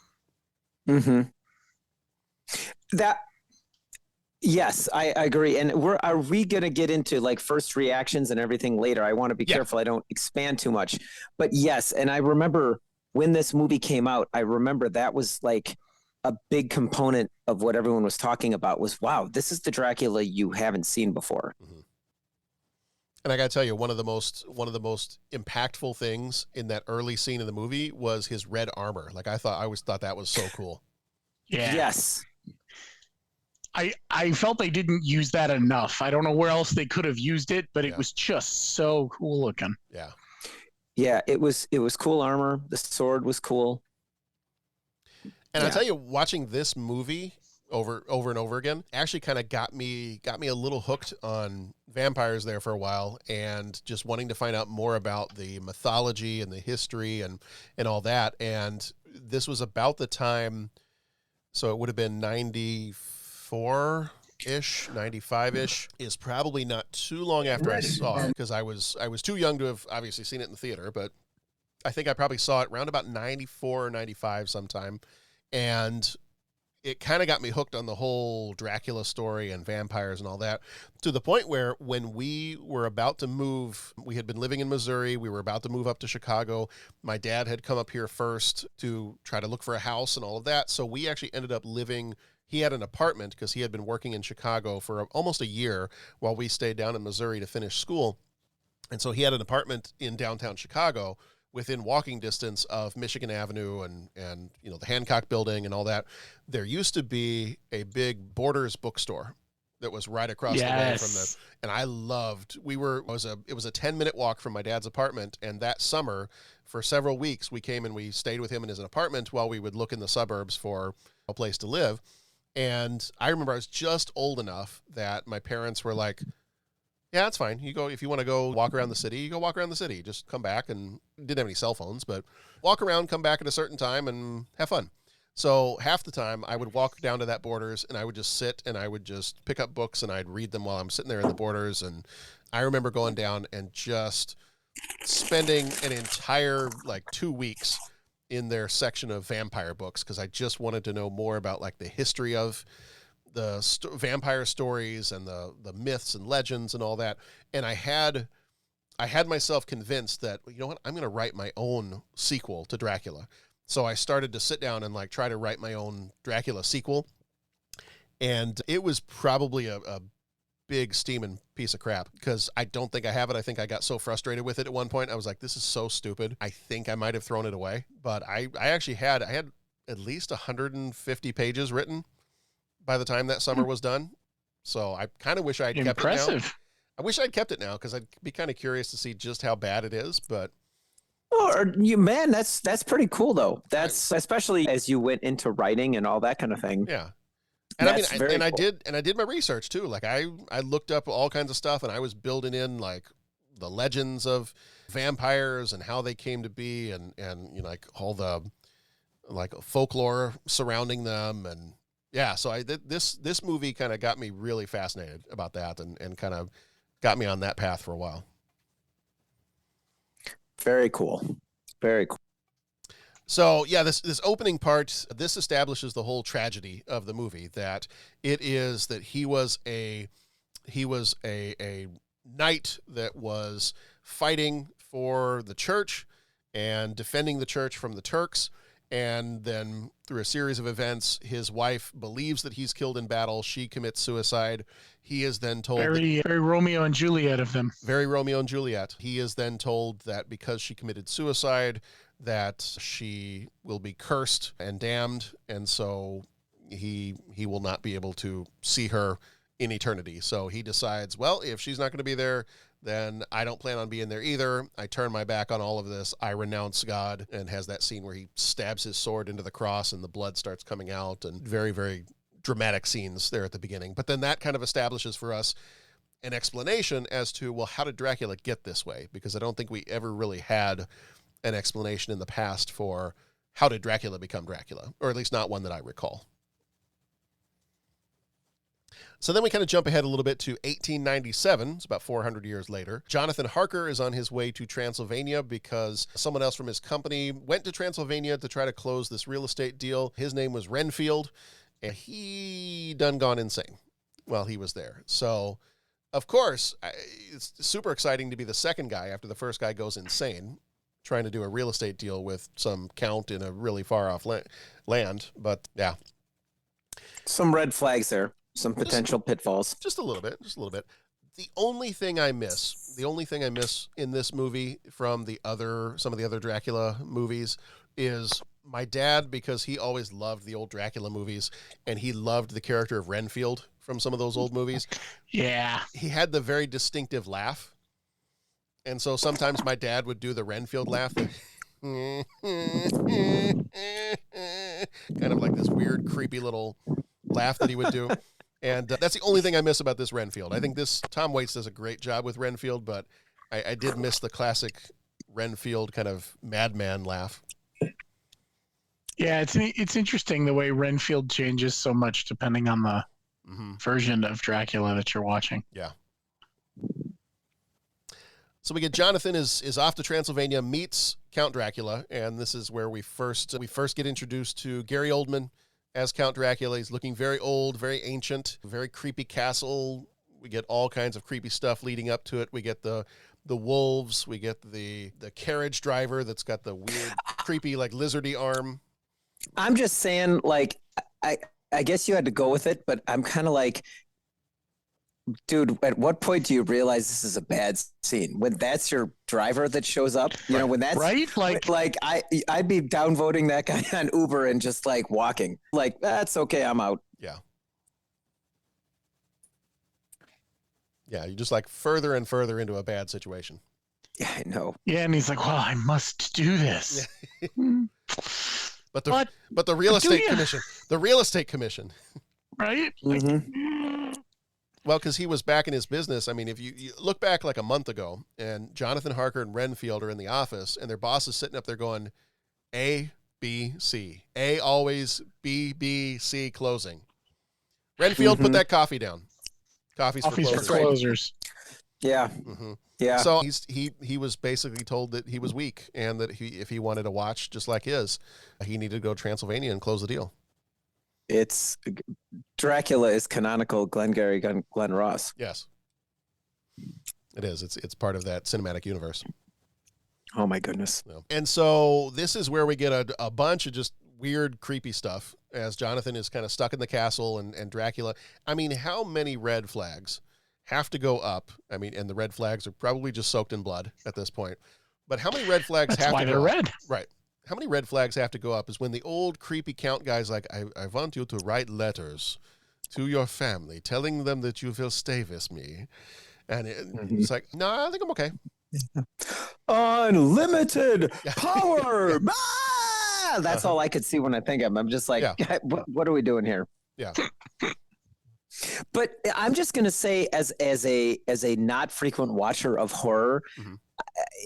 Yes, I agree. And are we going to get into like first reactions and everything later? I want to be careful I don't expand too much. But yes, and I remember when this movie came out, I remember that was like a big component of what everyone was talking about was, wow, this is the Dracula you haven't seen before. And I got to tell you, one of the most impactful things in that early scene in the movie was his red armor. Like I always thought that was so cool. Yeah. Yes. I felt they didn't use that enough. I don't know where else they could have used it, but it was just so cool looking. Yeah. Yeah, it was cool armor. The sword was cool. And I'll tell you, watching this movie over and over again actually kind of got me a little hooked on vampires there for a while, and just wanting to find out more about the mythology and the history and all that. And this was about the time, so it would have been 94-ish, 95-ish, is probably not too long after I saw it, because I was too young to have obviously seen it in the theater, but I think I probably saw it around about 94 or 95 sometime. And it kind of got me hooked on the whole Dracula story and vampires and all that, to the point where when we were about to move, we had been living in Missouri. We were about to move up to Chicago. My dad had come up here first to try to look for a house and all of that. So we actually ended up he had an apartment because he had been working in Chicago for almost a year while we stayed down in Missouri to finish school. And so he had an apartment in downtown Chicago within walking distance of Michigan Avenue and the Hancock Building and all that. There used to be a big Borders bookstore that was right across the way from the, and I loved, it was a 10-minute walk from my dad's apartment. And that summer, for several weeks, we came and we stayed with him in his apartment while we would look in the suburbs for a place to live. And I remember I was just old enough that my parents were like, Yeah, that's fine. You go, if you want to go walk around the city, you go walk around the city. Just come back, and didn't have any cell phones, but walk around, come back at a certain time and have fun. So half the time I would walk down to that Borders and I would just sit and I would just pick up books and I'd read them while I'm sitting there in the Borders. And I remember going down and just spending an entire 2 weeks in their section of vampire books, because I just wanted to know more about the history of the vampire stories and the myths and legends and all that. And I had myself convinced that, you know what, I'm going to write my own sequel to Dracula. So I started to sit down and try to write my own Dracula sequel. And it was probably a big steaming piece of crap, because I don't think I have it. I think I got so frustrated with it at one point. I was like, this is so stupid. I think I might have thrown it away, but I actually had at least 150 pages written by the time that summer was done. So I kind of wish I'd kept it now. I wish I'd kept it now, because I'd be kind of curious to see just how bad it is, but man, that's pretty cool though. That's right. Especially as you went into writing and all that kind of thing. Yeah. And that's cool. I did my research too. I looked up all kinds of stuff, and I was building in the legends of vampires and how they came to be, and all the folklore surrounding them. And yeah, so this movie kind of got me really fascinated about that, and kind of got me on that path for a while. Very cool. Very cool. So yeah, this opening part, this establishes the whole tragedy of the movie, that it is that he was a knight that was fighting for the church and defending the church from the Turks. And then through a series of events, his wife believes that he's killed in battle. She commits suicide. He is then told... Very Romeo and Juliet of them. Very Romeo and Juliet. He is then told that because she committed suicide, that she will be cursed and damned. And so he will not be able to see her in eternity. So he decides, well, if she's not going to be there, then I don't plan on being there either. I turn my back on all of this. I renounce God, and has that scene where he stabs his sword into the cross and the blood starts coming out, and very, very dramatic scenes there at the beginning. But then that kind of establishes for us an explanation as to, well, how did Dracula get this way? Because I don't think we ever really had an explanation in the past for how did Dracula become Dracula, or at least not one that I recall. So then we kind of jump ahead a little bit to 1897. It's about 400 years later. Jonathan Harker is on his way to Transylvania because someone else from his company went to Transylvania to try to close this real estate deal. His name was Renfield, and he done gone insane while he was there. So, of course, it's super exciting to be the second guy after the first guy goes insane, trying to do a real estate deal with some count in a really far-off land. But, yeah. Some red flags there. Some potential pitfalls. Just a little bit. The only thing I miss in this movie from some of the other Dracula movies is my dad, because he always loved the old Dracula movies, and he loved the character of Renfield from some of those old movies. Yeah. He had the very distinctive laugh. And so sometimes my dad would do the Renfield laugh. Kind of like this weird, creepy little laugh that he would do. And that's the only thing I miss about this Renfield. I think Tom Waits does a great job with Renfield, but I did miss the classic Renfield kind of madman laugh. Yeah, it's interesting the way Renfield changes so much depending on the version of Dracula that you're watching. Yeah. So we get Jonathan is off to Transylvania, meets Count Dracula, and this is where we first get introduced to Gary Oldman as Count Dracula. He's looking very old, very ancient, very creepy castle. We get all kinds of creepy stuff leading up to it. We get the wolves. We get the carriage driver that's got the weird, creepy, lizardy arm. I'm just saying, I guess you had to go with it, but I'm kind of like, dude, at what point do you realize this is a bad scene? When that's your driver that shows up, when that's right, I'd be downvoting that guy on Uber and just walking. That's okay, I'm out. Yeah. Yeah, you just further and further into a bad situation. Yeah, I know. Yeah, and he's like, well, I must do this. But the real estate commission. The real estate commission. Right? Mm-hmm. Well, because he was back in his business. I mean, if you look back like a month ago, and Jonathan Harker and Renfield are in the office, and their boss is sitting up there going, A, B, C. A always, B, B, C, closing. Renfield, put that coffee down. Coffee's for closers. Yeah. Yeah. So he was basically told that he was weak, and that if he wanted to watch just like his, he needed to go to Transylvania and close the deal. It's Dracula is canonical Glengarry Glen Ross. Yes. It is. It's part of that cinematic universe. Oh my goodness. And so this is where we get a bunch of just weird, creepy stuff as Jonathan is kind of stuck in the castle and Dracula. I mean, how many red flags have to go up? I mean, and the red flags are probably just soaked in blood at this point. But how many red flags That's have why to they're go red. up? Right. How many red flags have to go up is when the old creepy count guy's like, I want you to write letters to your family telling them that you will stay with me. And it's like, no, I think I'm okay. Unlimited power. That's all I could see when I think of him. I'm just like, what are we doing here? Yeah. But I'm just going to say, as a not frequent watcher of horror,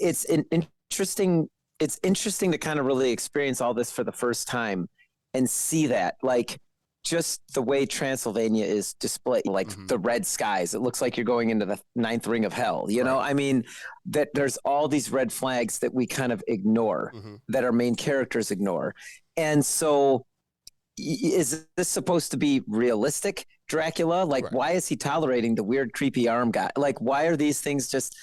it's interesting to kind of really experience all this for the first time and see that, like, just the way Transylvania is displayed, like the red skies. It looks like you're going into the 9th ring of hell. You know, I mean, that there's all these red flags that we kind of ignore, that our main characters ignore. And so is this supposed to be realistic, Dracula? Like, why is he tolerating the weird, creepy arm guy? Like, why are these things just,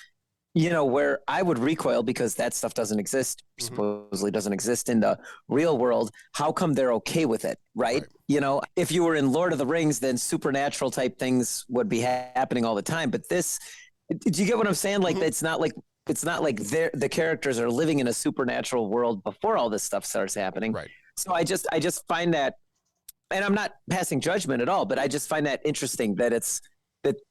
you know, where I would recoil because that stuff doesn't exist, supposedly doesn't exist in the real world. How come they're okay with it, right? You know, if you were in Lord of the Rings, then supernatural type things would be happening all the time. But this, do you get what I'm saying? Like, it's not like the characters are living in a supernatural world before all this stuff starts happening. Right. So I just find that, and I'm not passing judgment at all, but I just find that interesting that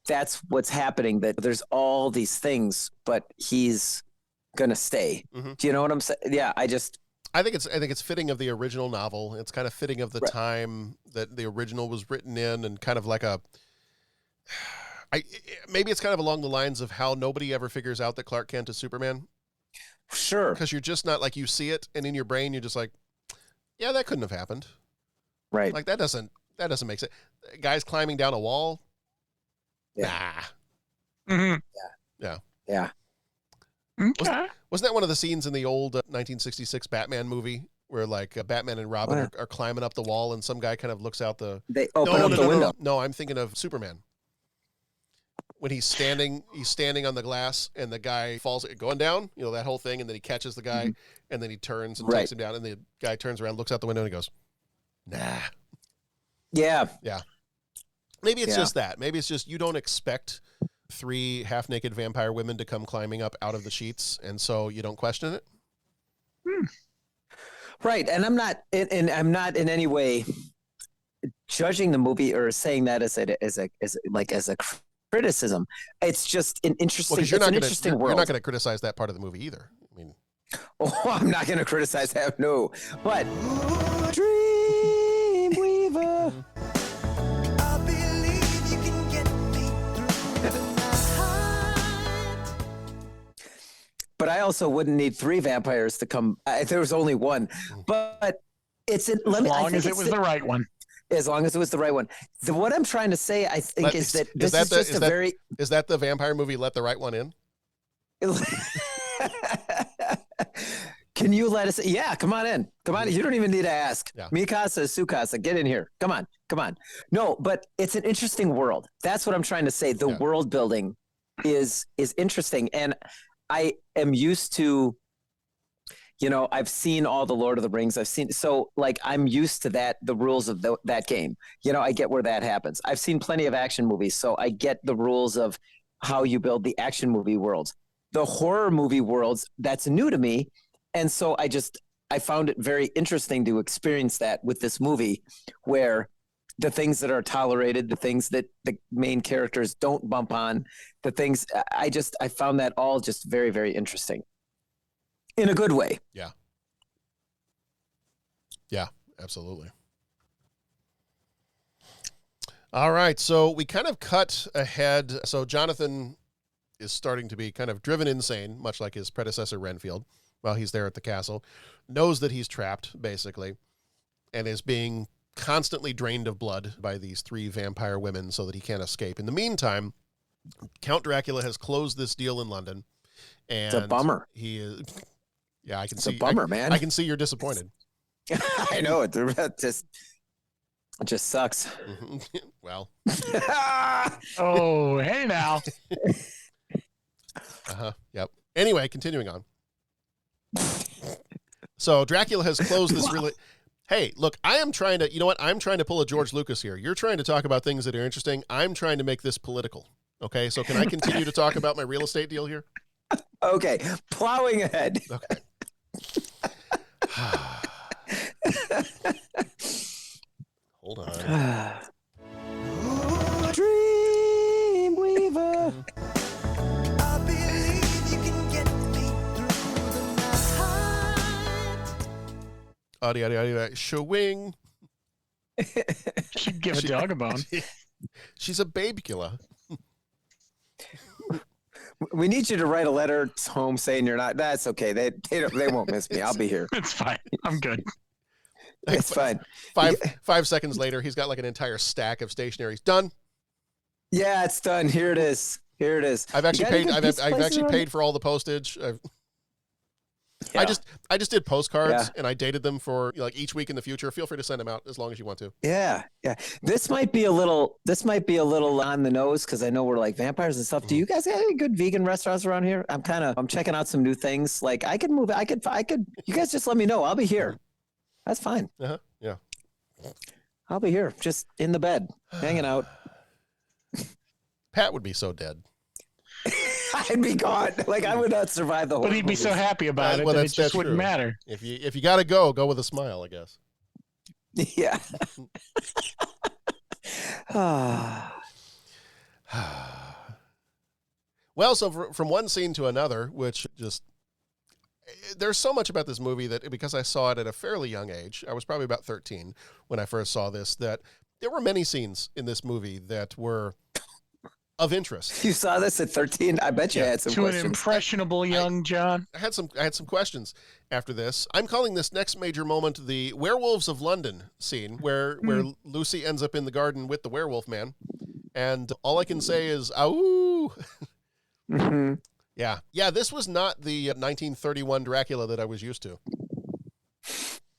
that's what's happening, that there's all these things, but he's going to stay. Do you know what I'm saying? Yeah. I think it's fitting of the original novel. It's kind of fitting of the time that the original was written in, and kind of like maybe it's kind of along the lines of how nobody ever figures out that Clark Kent is Superman. Sure. Because you're just not like, you see it and in your brain, you're just like, yeah, that couldn't have happened. Right. Like that doesn't make sense. Guys climbing down a wall. Yeah. Nah. Yeah. Okay. Wasn't that one of the scenes in the old 1966 Batman movie where like Batman and Robin are climbing up the wall, and some guy kind of looks out the... They open up the window. No, I'm thinking of Superman. When he's standing on the glass, and the guy falls, going down, you know, that whole thing, and then he catches the guy, and then he turns and takes him down, and the guy turns around, looks out the window, and he goes, nah. Yeah. Yeah. Maybe it's just that. Maybe it's just you don't expect 3 half-naked vampire women to come climbing up out of the sheets, and so you don't question it. Right, and I'm not in any way judging the movie or saying that as a criticism. It's just an interesting. Well, world. You're not going to criticize that part of the movie either. I mean, I'm not going to criticize that. No, but Dreamweaver. But I also wouldn't need 3 vampires to come. If there was only one, but it's as long as it was the right one. As long as it was the right one. What I'm trying to say, I think, is that this is just a very. Is that the vampire movie? Let the right one in. Can you let us? Yeah, come on in. Come on. You don't even need to ask. Yeah. Mikasa, Sukasa, get in here. Come on. No, but it's an interesting world. That's what I'm trying to say. The world building is interesting, and I am used to, you know, I've seen all the Lord of the Rings. I'm used to that, the rules of that game. You know, I get where that happens. I've seen plenty of action movies, so I get the rules of how you build the action movie worlds. The horror movie worlds, that's new to me. And so I found it very interesting to experience that with this movie, where the things that are tolerated, the things that the main characters don't bump on, the things I found that all just very, very interesting in a good way. Yeah. Yeah, absolutely. All right, so we kind of cut ahead. So Jonathan is starting to be kind of driven insane, much like his predecessor Renfield, while he's there at the castle, knows that he's trapped, basically, and is being constantly drained of blood by these 3 vampire women so that he can't escape. In the meantime, Count Dracula has closed this deal in London. And it's a bummer. He is, yeah, I can it's see. A bummer, man. I can see you're disappointed. I know it. It just sucks. Well. Oh, hey now. Yep. Anyway, continuing on. So Dracula has closed this really. Hey, look, I am trying to. You know what? I'm trying to pull a George Lucas here. You're trying to talk about things that are interesting. I'm trying to make this political. Okay, so can I continue to talk about my real estate deal here? Okay, plowing ahead. Okay. Hold on. Dreamweaver. I believe you can get me through the night. Audio, showing. She'd give a dog a bone. She's a babicula. We need you to write a letter home saying you're not. That's okay. They won't miss me. I'll be here. It's fine. I'm good. It's fine. 5 seconds later, he's got like an entire stack of stationery. Done. Yeah, it's done. Here it is. I've actually paid. I've actually paid for all the postage. I just did postcards and I dated them for like each week in the future. Feel free to send them out as long as you want to. Yeah. This might be a little on the nose because I know we're like vampires and stuff. Do you guys have any good vegan restaurants around here? I'm checking out some new things. Like I could move. I could. You guys just let me know. I'll be here. That's fine. Yeah. I'll be here, just in the bed, hanging out. Pat would be so dead. I'd be gone. Like I would not survive the whole. But he'd be so happy about it that it just wouldn't matter. If you got to go with a smile, I guess. Yeah. Well, so from one scene to another, which just there's so much about this movie that because I saw it at a fairly young age, I was probably about 13 when I first saw this, that there were many scenes in this movie that were of interest. You saw this at 13? I bet you had some questions. To an impressionable young John. I had some questions after this. I'm calling this next major moment the Werewolves of London scene where Lucy ends up in the garden with the werewolf man. And all I can say is, "Ow!" Mm-hmm. Yeah, this was not the 1931 Dracula that I was used to.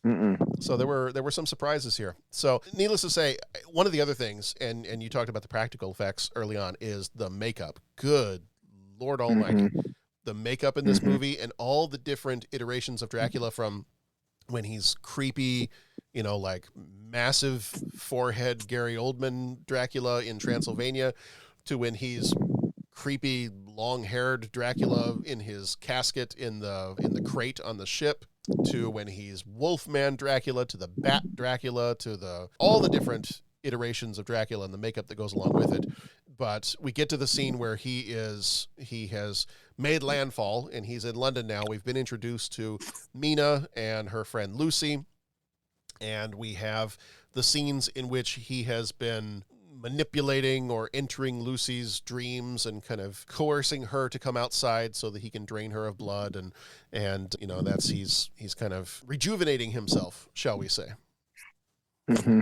Mm-mm. So there were some surprises here. So needless to say, one of the other things, and you talked about the practical effects early on, is the makeup. Good Lord Almighty. Mm-hmm. The makeup in this movie and all the different iterations of Dracula, from when he's creepy, like massive forehead Gary Oldman Dracula in Transylvania, to when he's creepy long-haired Dracula in his casket in the crate on the ship, to when he's Wolfman Dracula, to the Bat Dracula, to all the different iterations of Dracula and the makeup that goes along with it. But we get to the scene where he has made landfall and he's in London now. We've been introduced to Mina and her friend Lucy, and we have the scenes in which he has been manipulating or entering Lucy's dreams and kind of coercing her to come outside so that he can drain her of blood, and that's he's kind of rejuvenating himself, shall we say. Mm-hmm.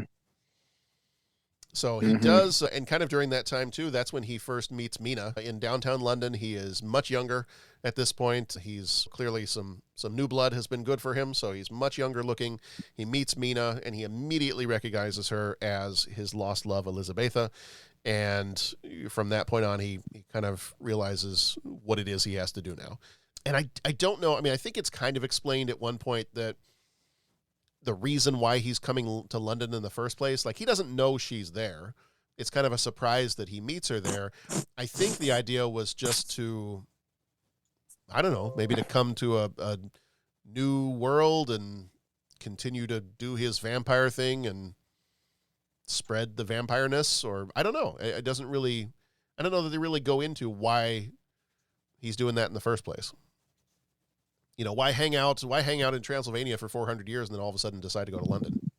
So he does, and kind of during that time too, that's when he first meets Mina in downtown London. He is much younger at this point. He's clearly some new blood has been good for him, so he's much younger looking. He meets Mina, and he immediately recognizes her as his lost love, Elisabeta. And from that point on, he kind of realizes what it is he has to do now. And I don't know. I mean, I think it's kind of explained at one point that the reason why he's coming to London in the first place, like he doesn't know she's there. It's kind of a surprise that he meets her there. I think the idea was just to, I don't know, maybe to come to a new world and continue to do his vampire thing and spread the vampireness, or I don't know. It doesn't really, I don't know that they really go into why he's doing that in the first place. Why hang out in Transylvania for 400 years and then all of a sudden decide to go to London?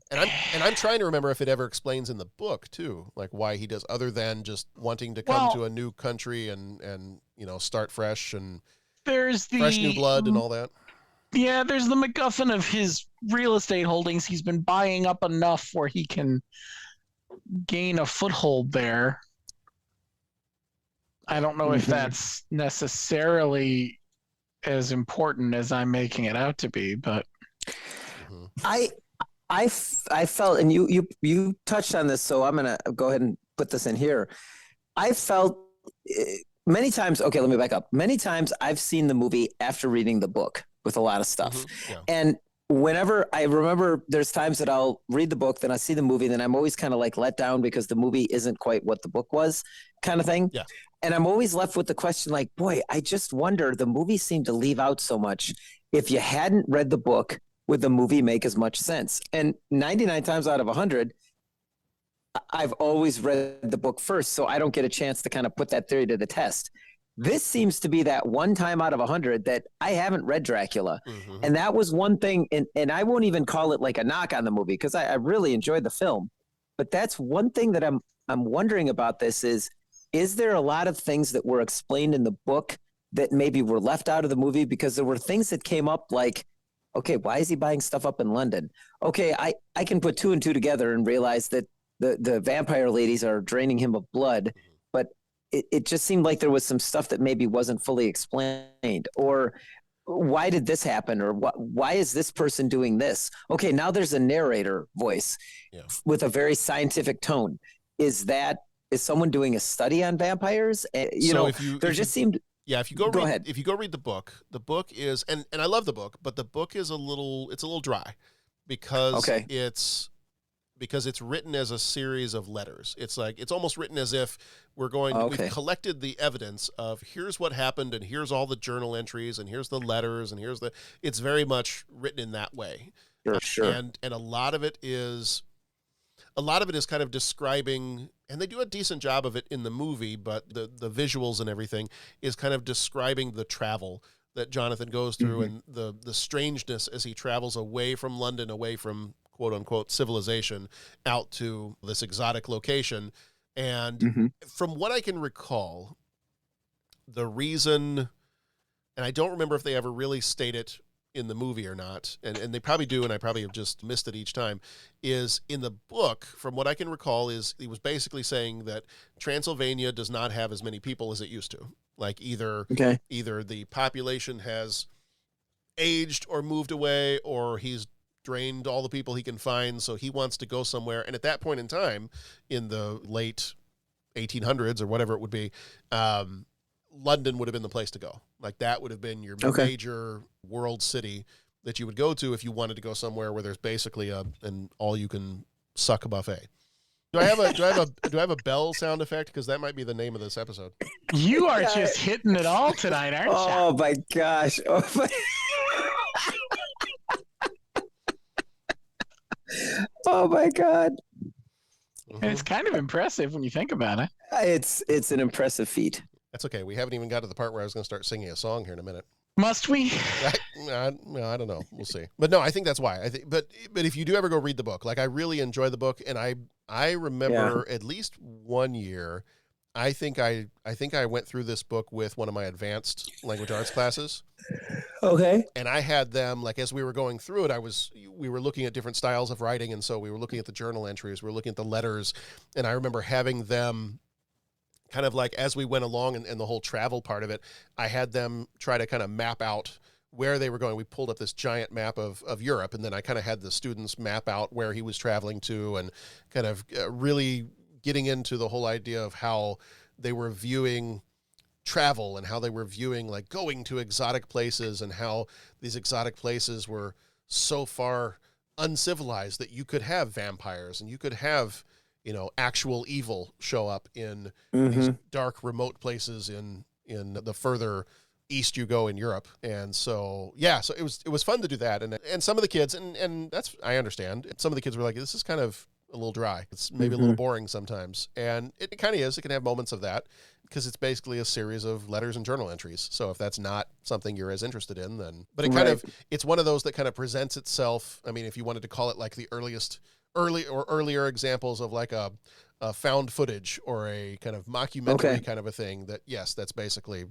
And I'm trying to remember if it ever explains in the book too, like why he does, other than just wanting to come to a new country and start fresh and there's fresh new blood and all that. Yeah, there's the MacGuffin of his real estate holdings. He's been buying up enough where he can gain a foothold there. I don't know if that's necessarily as important as I'm making it out to be, but I felt, and you touched on this, so I'm gonna go ahead and put this in here. I felt many times. Okay, let me back up. Many times I've seen the movie after reading the book with a lot of stuff, and whenever I remember, there's times that I'll read the book, then I see the movie, then I'm always kind of like let down because the movie isn't quite what the book was, kind of thing. Yeah. And I'm always left with the question, like, boy, I just wonder, the movie seemed to leave out so much. If you hadn't read the book, would the movie make as much sense? And 99 times out of 100, I've always read the book first, so I don't get a chance to kind of put that theory to the test. This seems to be that one time out of 100 that I haven't read Dracula. And that was one thing, and I won't even call it like a knock on the movie because I really enjoyed the film. But that's one thing that I'm wondering about this is there a lot of things that were explained in the book that maybe were left out of the movie? Because there were things that came up like, okay, why is he buying stuff up in London? Okay, I can put two and two together and realize that the vampire ladies are draining him of blood, but it just seemed like there was some stuff that maybe wasn't fully explained. Or why did this happen? Or why is this person doing this? Okay, now there's a narrator voice with a very scientific tone. Is someone doing a study on vampires? If you go ahead. If you go read the book is, and I love the book, but the book is a little dry because it's written as a series of letters. It's like, it's almost written as if we've collected the evidence of here's what happened and here's all the journal entries and here's the letters and it's very much written in that way. Sure. And a lot of it is kind of describing, and they do a decent job of it in the movie, but the visuals and everything is kind of describing the travel that Jonathan goes through and the strangeness as he travels away from London, away from quote unquote civilization, out to this exotic location. And from what I can recall, the reason, and I don't remember if they ever really state it in the movie or not, and they probably do, and I probably have just missed it each time, is in the book, from what I can recall, is he was basically saying that Transylvania does not have as many people as it used to. Like either the population has aged or moved away, or he's drained all the people he can find, so he wants to go somewhere. And at that point in time, in the late 1800s or whatever it would be, London would have been the place to go. Like that would have been your major world city that you would go to if you wanted to go somewhere where there's basically an all you can suck buffet. Do I have a bell sound effect? Because that might be the name of this episode. You are just hitting it all tonight, aren't you? Oh my gosh. Oh my God. It's kind of impressive when you think about it. It's an impressive feat. That's okay. We haven't even got to the part where I was going to start singing a song here in a minute. Must we? I don't know. We'll see. But no, I think that's why. But if you do ever go read the book, like I really enjoy the book, and I remember at least one year, I think I went through this book with one of my advanced language arts classes. Okay. And I had them, like, as we were going through it, we were looking at different styles of writing, and so we were looking at the journal entries, we were looking at the letters, and I remember having them kind of like, as we went along and the whole travel part of it, I had them try to kind of map out where they were going. We pulled up this giant map of Europe, and then I kind of had the students map out where he was traveling to, and kind of really getting into the whole idea of how they were viewing travel and how they were viewing like going to exotic places, and how these exotic places were so far uncivilized that you could have vampires and you could have, actual evil show up in these dark, remote places in the further east you go in Europe. And so, so it was fun to do that. And some of the kids, and that's, I understand, some of the kids were like, this is kind of a little dry. It's maybe a little boring sometimes. And it kind of is. It can have moments of that because it's basically a series of letters and journal entries. So if that's not something you're as interested in, then, but it kind of, it's one of those that kind of presents itself. I mean, if you wanted to call it like the earliest earlier examples of like a found footage or a kind of mockumentary kind of a thing. That yes, that's basically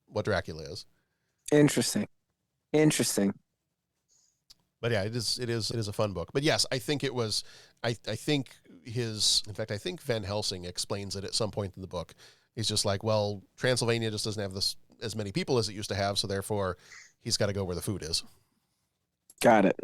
what Dracula is. Interesting. But yeah, it is a fun book. But yes, I think it was. I think Van Helsing explains it at some point in the book. He's just like, well, Transylvania just doesn't have as many people as it used to have, so therefore he's got to go where the food is. Got it.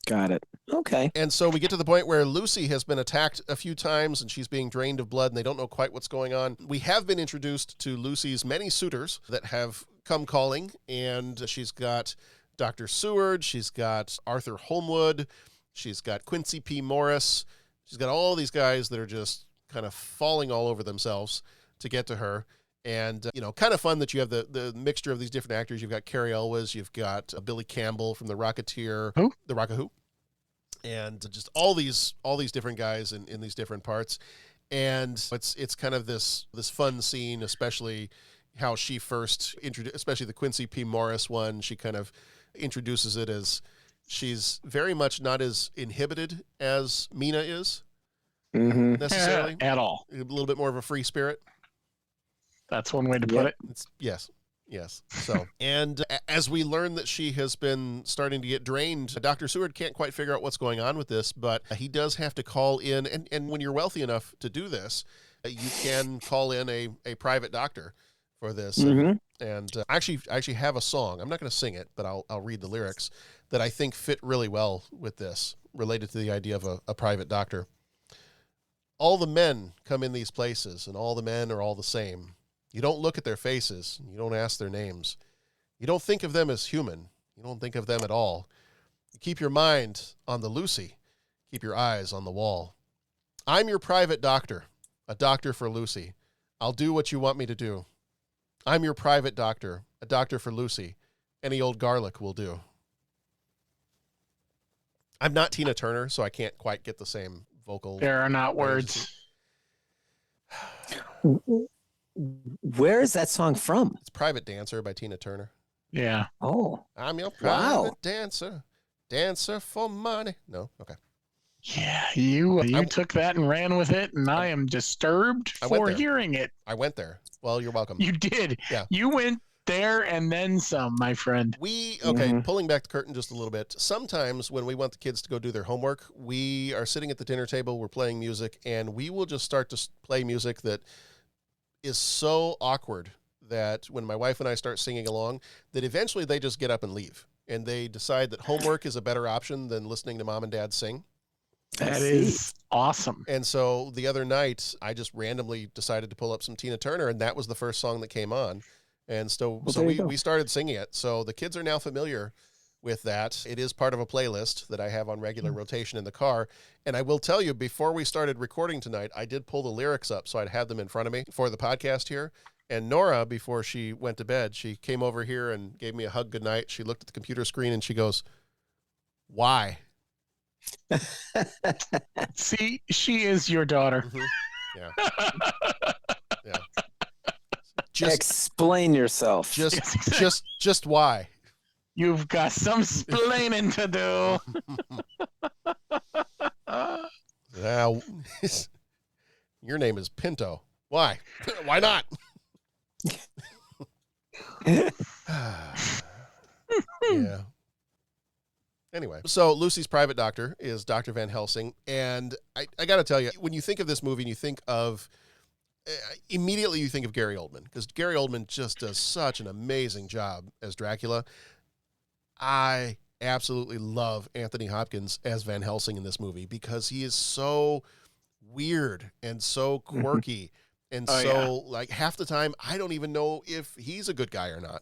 Got it. Okay. And so we get to the point where Lucy has been attacked a few times and she's being drained of blood and they don't know quite what's going on. We have been introduced to Lucy's many suitors that have come calling, and she's got Dr. Seward, she's got Arthur Holmwood, she's got Quincy P. Morris. She's got all these guys that are just kind of falling all over themselves to get to her. And, kind of fun that you have the mixture of these different actors. You've got Carrie Elwes, you've got Billy Campbell from The Rocketeer. Who? The Rock-a-Who. And just all these different guys in these different parts. And it's kind of this fun scene, especially how she first introduced, especially the Quincy P. Morris one. She kind of introduces it as she's very much not as inhibited as Mina is, necessarily. At all. A little bit more of a free spirit. That's one way to put it. Yes. So, and as we learn that she has been starting to get drained, Dr. Seward can't quite figure out what's going on with this, but he does have to call in. And when you're wealthy enough to do this, you can call in a private doctor for this. And I actually have a song. I'm not going to sing it, but I'll read the lyrics that I think fit really well with this, related to the idea of a private doctor. All the men come in these places, and all the men are all the same. You don't look at their faces. You don't ask their names. You don't think of them as human. You don't think of them at all. You keep your mind on the Lucy. Keep your eyes on the wall. I'm your private doctor, a doctor for Lucy. I'll do what you want me to do. I'm your private doctor, a doctor for Lucy. Any old garlic will do. I'm not Tina Turner, so I can't quite get the same vocal. There are not words. Where is that song from? It's Private Dancer by Tina Turner. Yeah. Oh. I'm your private dancer for money. No? Okay. Yeah, you took that and ran with it, and I am disturbed for hearing it. I went there. Well, you're welcome. You did. Yeah. You went there and then some, my friend. Pulling back the curtain just a little bit. Sometimes when we want the kids to go do their homework, we are sitting at the dinner table, we're playing music, and we will just start to play music that is so awkward that when my wife and I start singing along, that eventually they just get up and leave. And they decide that homework is a better option than listening to mom and dad sing. That is awesome. And so the other night, I just randomly decided to pull up some Tina Turner, and that was the first song that came on. And so we started singing it. So the kids are now familiar with that. It is part of a playlist that I have on regular rotation in the car. And I will tell you, before we started recording tonight, I did pull the lyrics up so I'd have them in front of me for the podcast here. And Nora, before she went to bed, she came over here and gave me a hug goodnight. She looked at the computer screen and she goes, "Why?" See, she is your daughter. Yeah. Just explain yourself. Just why? You've got some splaining to do. Now, your name is Pinto. Why? Why not? Yeah. Anyway, so Lucy's private doctor is Dr. Van Helsing. And I got to tell you, when you think of this movie and you think of, immediately you think of Gary Oldman, because Gary Oldman just does such an amazing job as Dracula. I absolutely love Anthony Hopkins as Van Helsing in this movie because he is so weird and so quirky. And like half the time, I don't even know if he's a good guy or not.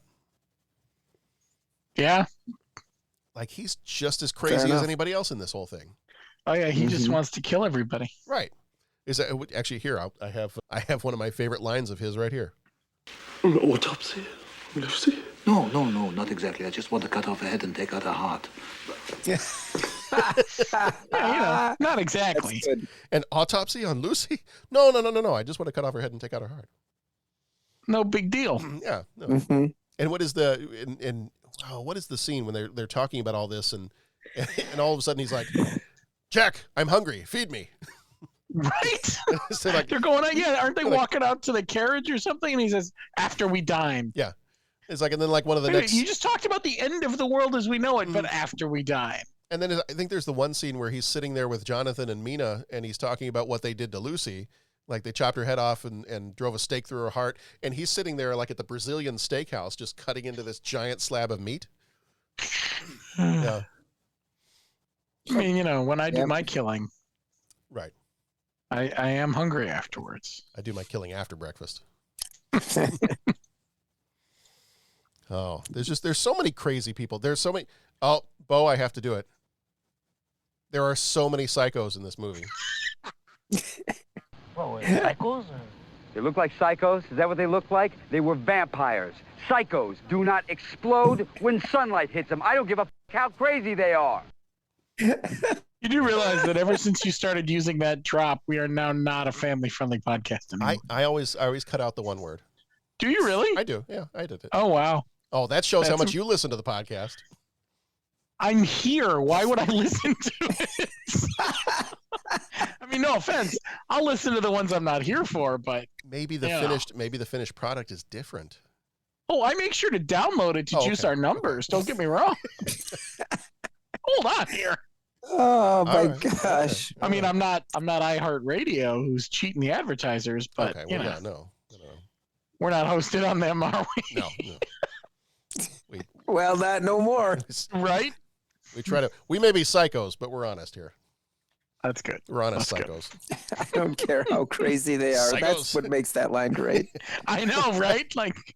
Yeah. Like he's just as crazy as anybody else in this whole thing. Oh yeah. He just wants to kill everybody. Right. Is that actually here? I have one of my favorite lines of his right here. Autopsy, Lucy? No, not exactly. I just want to cut off her head and take out her heart. Yeah, not exactly. An autopsy on Lucy? No. I just want to cut off her head and take out her heart. No big deal. Yeah. No. And what is what is the scene when they're talking about all this and all of a sudden he's like, Jack, I'm hungry. Feed me. Right? So like, They're going, yeah, aren't they walking out to the carriage or something? And he says, after we dine. Yeah. It's like, and then like one of the Wait, next. you just talked about the end of the world as we know it, but after we dine. And then I think there's the one scene where he's sitting there with Jonathan and Mina, and he's talking about what they did to Lucy. Like they chopped her head off and drove a stake through her heart. And he's sitting there like at the Brazilian steakhouse, just cutting into this giant slab of meat. Yeah. I mean, when I do my killing. Right. I am hungry afterwards. I do my killing after breakfast. Oh, there's so many crazy people. There's so many. Oh, Bo, I have to do it. There are so many psychos in this movie. Whoa, psychos? They look like psychos? Is that what they look like? They were vampires. Psychos do not explode when sunlight hits them. I don't give a how crazy they are. You do realize that ever since you started using that drop, we are now not a family-friendly podcast anymore. I always cut out the one word. Do you really? I do. Yeah, I did it. Oh, wow. Oh, that shows how much you listen to the podcast. I'm here. Why would I listen to it? I mean, no offense. I'll listen to the ones I'm not here for, but maybe the finished product is different. Oh, I make sure to download it to juice our numbers. Don't get me wrong. Hold on here. Oh my gosh. I mean, I'm not iHeartRadio who's cheating the advertisers, but no. We're not hosted on them, are we? No. Well, not no more. Right? We may be psychos, but we're honest here. That's good. We're honest psychos. I don't care how crazy they are. Psychos. That's what makes that line great. I know, right? Like,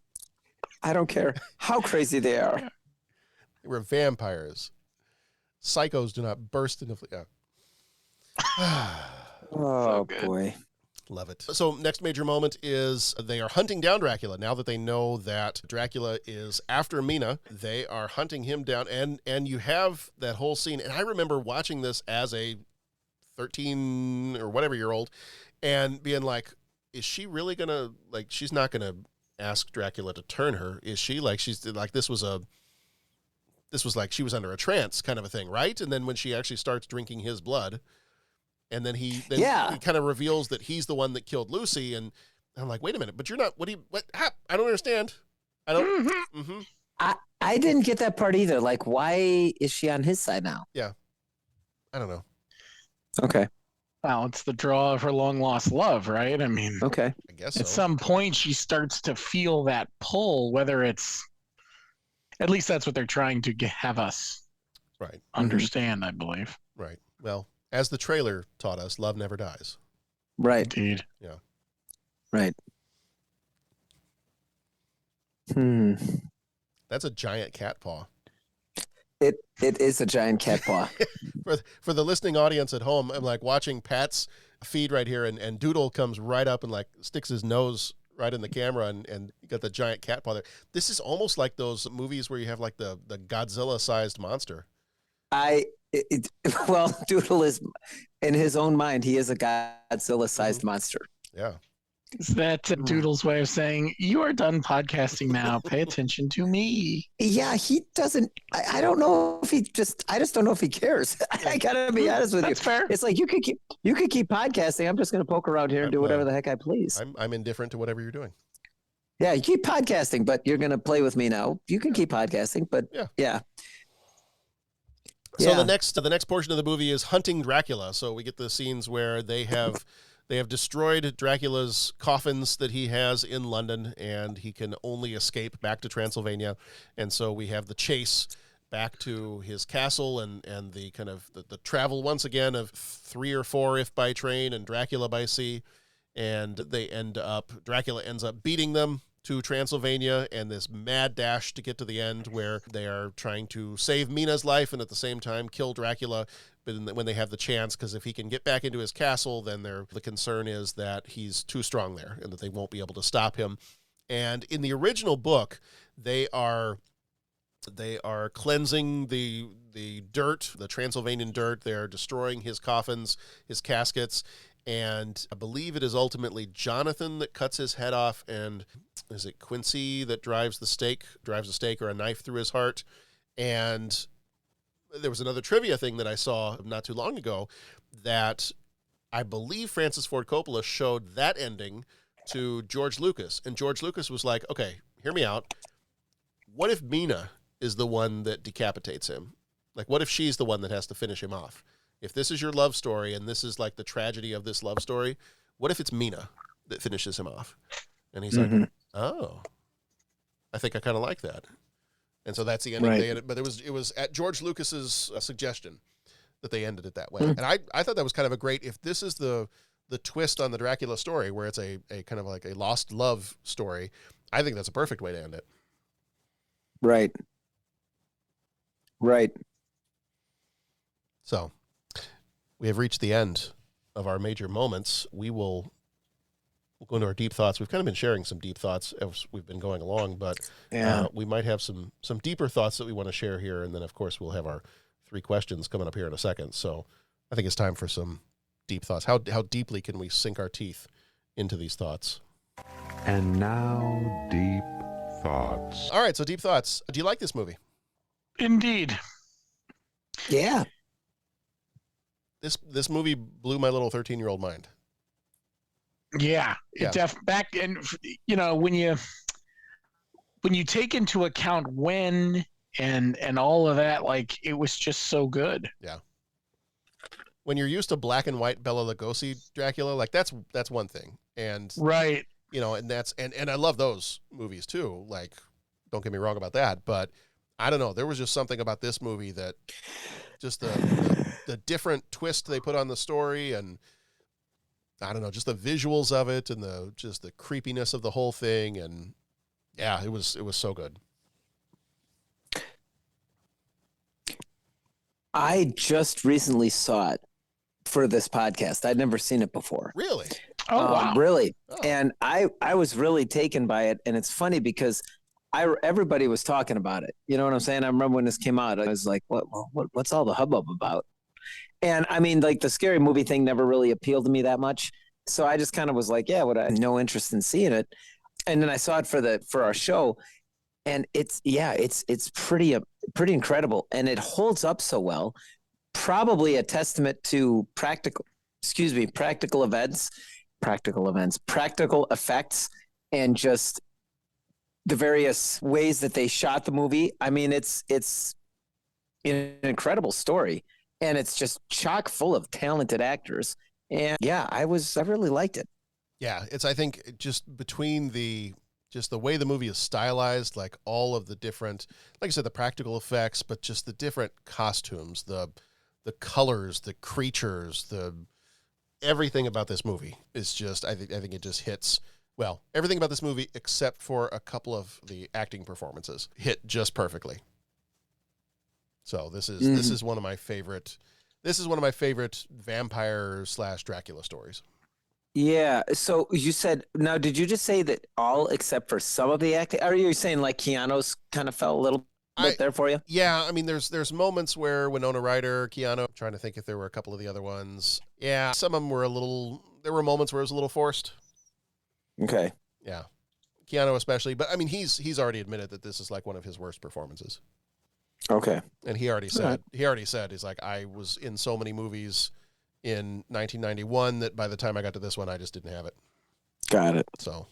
I don't care how crazy they are. We're vampires. Psychos do not burst into Oh, boy. Love it. So next major moment is they are hunting down Dracula. Now that they know that Dracula is after Mina, they are hunting him down. And you have that whole scene. And I remember watching this as a 13 or whatever year old and being like, is she really going to, like, she's not going to ask Dracula to turn her. Is she? Like, she's like, this was like she was under a trance kind of a thing, right? And then when she actually starts drinking his blood, and then he kind of reveals that he's the one that killed Lucy, and I'm like, wait a minute, but you're not. I don't understand. I don't. Mm-hmm. I didn't get that part either. Like, why is she on his side now? Yeah, I don't know. Okay. Well, it's the draw of her long lost love, right? I mean, okay. I guess at some point she starts to feel that pull, whether it's. At least that's what they're trying to have us understand, I believe. Right. Well, as the trailer taught us, love never dies. Right. Indeed. Yeah. Right. That's a giant cat paw. It is a giant cat paw. For the listening audience at home, I'm like watching Pat's feed right here, and Doodle comes right up and like sticks his nose right in the camera and you got the giant cat paw there. This is almost like those movies where you have like the Godzilla-sized monster. Well, Doodle is, in his own mind, he is a Godzilla-sized monster. Yeah. Is that Doodle's way of saying, you are done podcasting now. Pay attention to me. Yeah, he doesn't. I don't know if I just don't know if he cares. I gotta be honest with you. That's fair. It's like you could keep podcasting. I'm just gonna poke around here and do whatever the heck I please. I'm indifferent to whatever you're doing. Yeah, you keep podcasting, but you're gonna play with me now. You can keep podcasting, but yeah. So the next portion of the movie is hunting Dracula. So we get the scenes where they have destroyed Dracula's coffins that he has in London, and he can only escape back to Transylvania. And so we have the chase back to his castle and the kind of the travel once again of 3 or 4 if by train and Dracula by sea. And Dracula ends up beating them to Transylvania, and this mad dash to get to the end where they are trying to save Mina's life and at the same time kill Dracula. But when they have the chance, because if he can get back into his castle, then the concern is that he's too strong there and that they won't be able to stop him. And in the original book, they are cleansing the dirt, the Transylvanian dirt. They're destroying his coffins, his caskets. And I believe it is ultimately Jonathan that cuts his head off, and is it Quincy that drives a stake or a knife through his heart? And there was another trivia thing that I saw not too long ago that I believe Francis Ford Coppola showed that ending to George Lucas. And George Lucas was like, okay, hear me out. What if Mina is the one that decapitates him? Like, what if she's the one that has to finish him off? If this is your love story and this is like the tragedy of this love story, what if it's Mina that finishes him off? And he's like, oh, I think I kind of like that. And so that's the ending. They ended, but it was at George Lucas's suggestion that they ended it that way. And I thought that was kind of a great, if this is the twist on the Dracula story where it's a kind of like a lost love story, I think that's a perfect way to end it. Right. So we have reached the end of our major moments. We'll go into our deep thoughts. We've kind of been sharing some deep thoughts as we've been going along, but we might have some deeper thoughts that we want to share here. And then, of course, we'll have our 3 questions coming up here in a second. So I think it's time for some deep thoughts. How deeply can we sink our teeth into these thoughts? And now, deep thoughts. All right, so deep thoughts. Do you like this movie? Indeed. Yeah. This movie blew my little 13-year-old mind. Yeah. Back and when you take into account when and all of that, like, it was just so good. Yeah. When you're used to black and white Bela Lugosi Dracula, like that's one thing. And right. And that's and I love those movies too. Like, don't get me wrong about that, but I don't know, there was just something about this movie that just the different twist they put on the story, and I don't know, just the visuals of it and the creepiness of the whole thing, and yeah, it was so good. I just recently saw it for this podcast. I'd never seen it before. Really? Oh, wow. Really? Oh. And I was really taken by it. And it's funny because everybody was talking about it. You know what I'm saying? I remember when this came out, I was like, what's all the hubbub about? And I mean, like, the scary movie thing never really appealed to me that much. So I just kind of was like, I had no interest in seeing it. And then I saw it for our show, and it's pretty incredible, and it holds up so well. Probably a testament to practical effects, and just the various ways that they shot the movie. I mean, it's an incredible story, and it's just chock full of talented actors. And yeah, I really liked it. Yeah, I think just between the way the movie is stylized, like all of the different, like I said, the practical effects, but just the different costumes, the colors, the creatures, everything about this movie is just, I think it just hits, well, everything about this movie except for a couple of the acting performances hit just perfectly. So this is one of my favorite vampire / Dracula stories. Yeah. So you said, now, did you just say that all except for some of the acting? Are you saying like Keanu's kind of fell a little bit there for you? Yeah. I mean, there's moments where Winona Ryder, Keanu, I'm trying to think if there were a couple of the other ones. Yeah. Some of them were there were moments where it was a little forced. Okay. Yeah. Keanu especially. But I mean, he's already admitted that this is like one of his worst performances. Okay. And he already said, he's like, I was in so many movies in 1991 that by the time I got to this one, I just didn't have it. Got it. So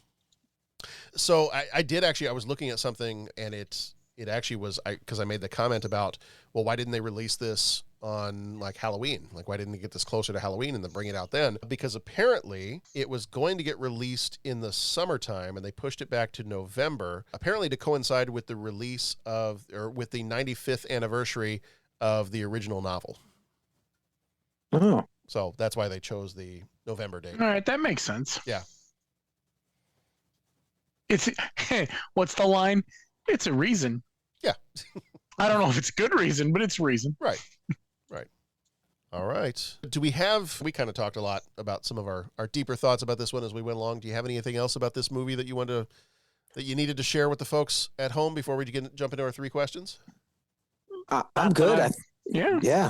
I was looking at something, and it actually was, because I made the comment about, well, why didn't they release this on like Halloween? Like, why didn't they get this closer to Halloween and then bring it out then? Because apparently it was going to get released in the summertime, and they pushed it back to November, apparently to coincide with the release with the 95th anniversary of the original novel. Oh. So that's why they chose the November date. All right, that makes sense. Yeah. What's the line? It's a reason. Yeah. I don't know if it's a good reason, but it's a reason. Right. All right. We kind of talked a lot about some of our deeper thoughts about this one as we went along. Do you have anything else about this movie that you needed to share with the folks at home before we jump into our 3 questions? I'm good. Yeah.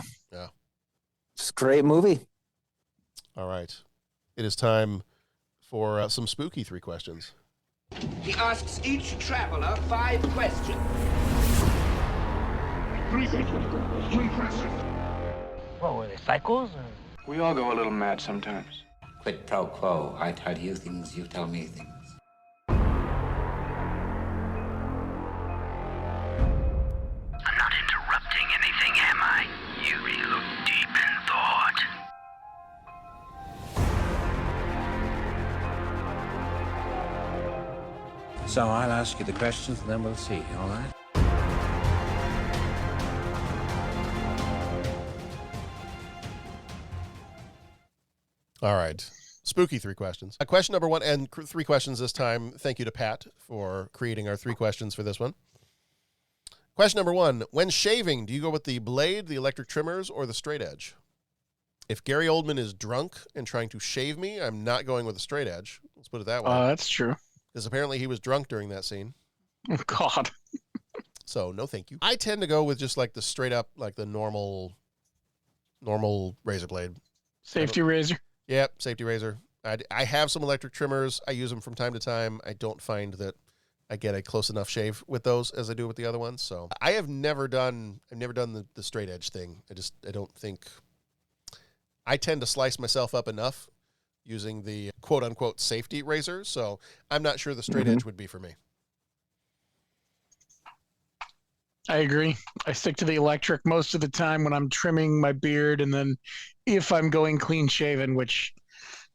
It's a great movie. All right. It is time for some spooky 3 questions. He asks each traveler 5 questions. Well, were they psychos? Or? We all go a little mad sometimes. Quid pro quo. I tell you things, you tell me things. I'm not interrupting anything, am I? You look deep in thought. So I'll ask you the questions and then we'll see, all right? All right. Spooky 3 questions. Question number 1, and 3 questions this time. Thank you to Pat for creating our 3 questions for this one. Question number 1. When shaving, do you go with the blade, the electric trimmers, or the straight edge? If Gary Oldman is drunk and trying to shave me, I'm not going with a straight edge. Let's put it that way. That's true. Because apparently he was drunk during that scene. Oh, God. So, no thank you. I tend to go with just like the straight up, like the normal razor blade. Safety razor? Yep, safety razor. I have some electric trimmers. I use them from time to time. I don't find that I get a close enough shave with those as I do with the other ones. So I've never done the straight edge thing. I don't think I tend to slice myself up enough using the quote unquote safety razor. So I'm not sure the straight edge would be for me. I agree. I stick to the electric most of the time when I'm trimming my beard, and then if I'm going clean shaven, which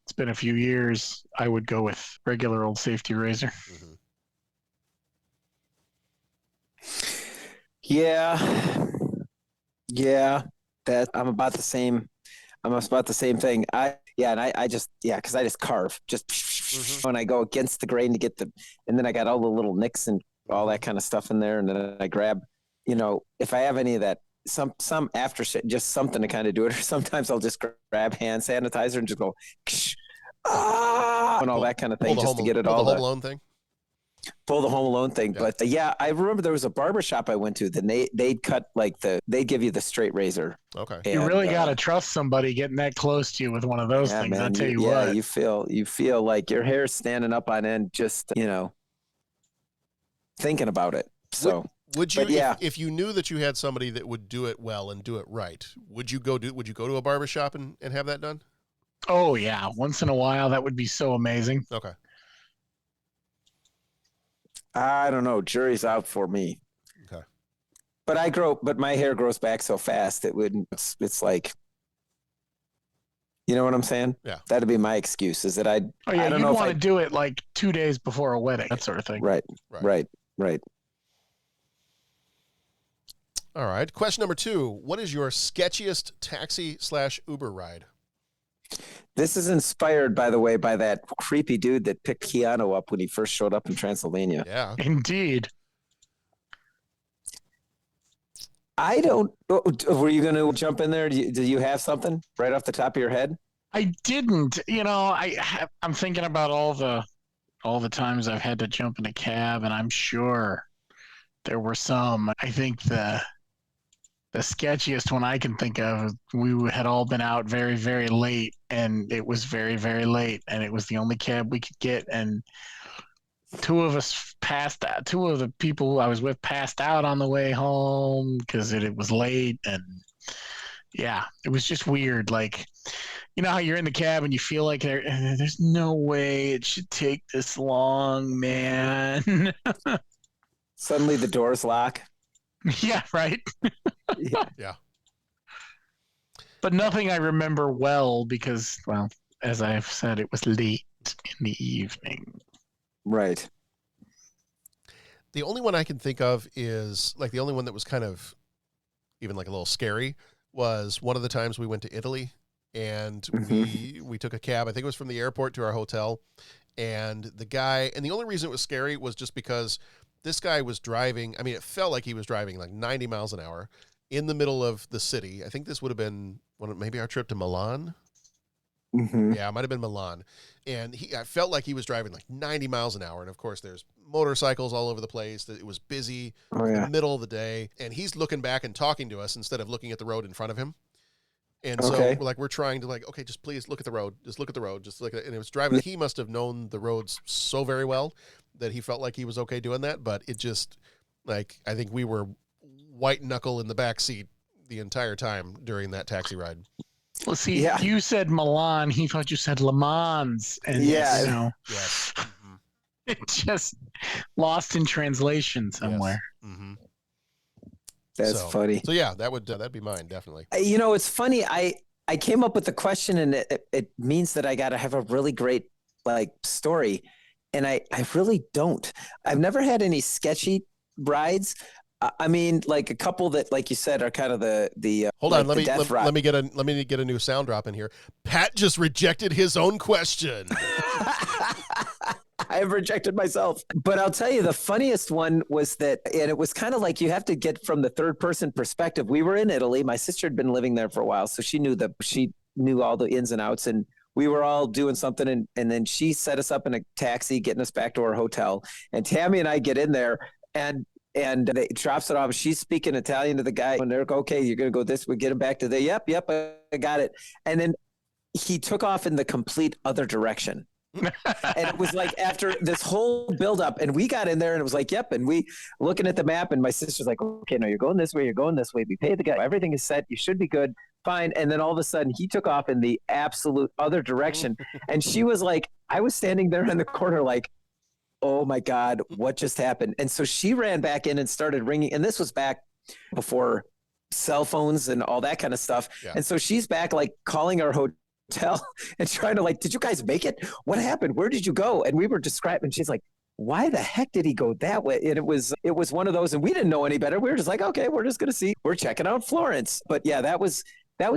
it's been a few years, I would go with regular old safety razor. Yeah, that I'm about the same. I'm about the same thing. I just carve just when I go against the grain to get and then I got all the little nicks and all that kind of stuff in there, and then I grab, if I have any of that, some aftershave, just something to kind of do it. Or sometimes I'll just grab hand sanitizer and just go, and all that kind of thing, just to get it all. The Home Alone thing. Pull the Home Alone thing, but I remember there was a barber shop I went to. Then they'd cut they'd give you the straight razor. Okay, and, you really got to trust somebody getting that close to you with one of those things. Man, I'll tell you what. You feel like your hair's standing up on end, just thinking about it. So. Would you, if you knew that you had somebody that would do it well and do it right, would you go to a barber shop and have that done? Oh yeah, once in a while, that would be so amazing. Okay. I don't know. Jury's out for me. Okay. But my hair grows back so fast it's like, you know what I'm saying? Yeah. That'd be my excuse, is that I don't know if you want to do it like 2 days before a wedding, that sort of thing. Right. All right. Question number 2. What is your sketchiest taxi/Uber ride? This is inspired, by the way, by that creepy dude that picked Keanu up when he first showed up in Transylvania. Yeah. Indeed. Were you going to jump in there? Do you have something right off the top of your head? I didn't. I'm thinking about all the times I've had to jump in a cab, and I'm sure there were some. I think the sketchiest one I can think of, we had all been out very, very late, and it was very, very late, and it was the only cab we could get, and 2 of us passed out. 2 of the people who I was with passed out on the way home because it was late, and yeah, it was just weird. Like, you know how you're in the cab and you feel like there's no way it should take this long, man. Suddenly the doors lock. Yeah, right. Yeah. But nothing I remember well because, well, as I've said, it was late in the evening. Right. The only one I can think of is, like, the only one that was kind of even like a little scary was one of the times we went to Italy, and we took a cab. I think it was from the airport to our hotel, and the only reason it was scary was just because this guy was driving. I mean, it felt like he was driving like 90 miles an hour in the middle of the city. I think this would have been maybe our trip to Milan. Yeah, it might have been Milan. And I felt like he was driving like 90 miles an hour. And of course, there's motorcycles all over the place. It was busy in the middle of the day. And he's looking back and talking to us instead of looking at the road in front of him. And so we're trying to okay, just please look at the road. Just look at the road. Just look at it. And it was driving. He must have known the roads so very well that he felt like he was okay doing that. But it just, I think we were white knuckle in the back seat the entire time during that taxi ride. Well, see, you said Milan. He thought you said Le Mans. And, Yes. It just lost in translation somewhere. Yes. Mm-hmm. That's funny. So yeah, that'd be mine, definitely. It's funny. I came up with the question, and it means that I got to have a really great story, and I really don't. I've never had any sketchy rides. I mean, like a couple that, like you said, are kind of the hold on. Let me get a new sound drop in here. Pat just rejected his own question. I have rejected myself. But I'll tell you, the funniest one was that, and it was kind of like you have to get from the third person perspective. We were in Italy. My sister had been living there for a while, so she knew all the ins and outs, and we were all doing something, and then she set us up in a taxi, getting us back to our hotel. And Tammy and I get in there, and they drops it off. She's speaking Italian to the guy, and they're like, okay, you're going to go this way, get him back to the, yep, I got it. And then he took off in the complete other direction. And it was like after this whole buildup, and we got in there, and it was like, yep. And we looking at the map, and my sister's like, okay, no, you're going this way. We paid the guy. Everything is set. You should be good. Fine. And then all of a sudden he took off in the absolute other direction. And she was like, I was standing there in the corner like, oh my God, what just happened? And so she ran back in and started ringing. And this was back before cell phones and all that kind of stuff. Yeah. And so she's back like calling our hotel and trying to did you guys make it? What happened? Where did you go? And we were describing, she's like, why the heck did he go that way? And it was one of those, and we didn't know any better. We were just like, okay, we're just going to see, we're checking out Florence. But yeah, that was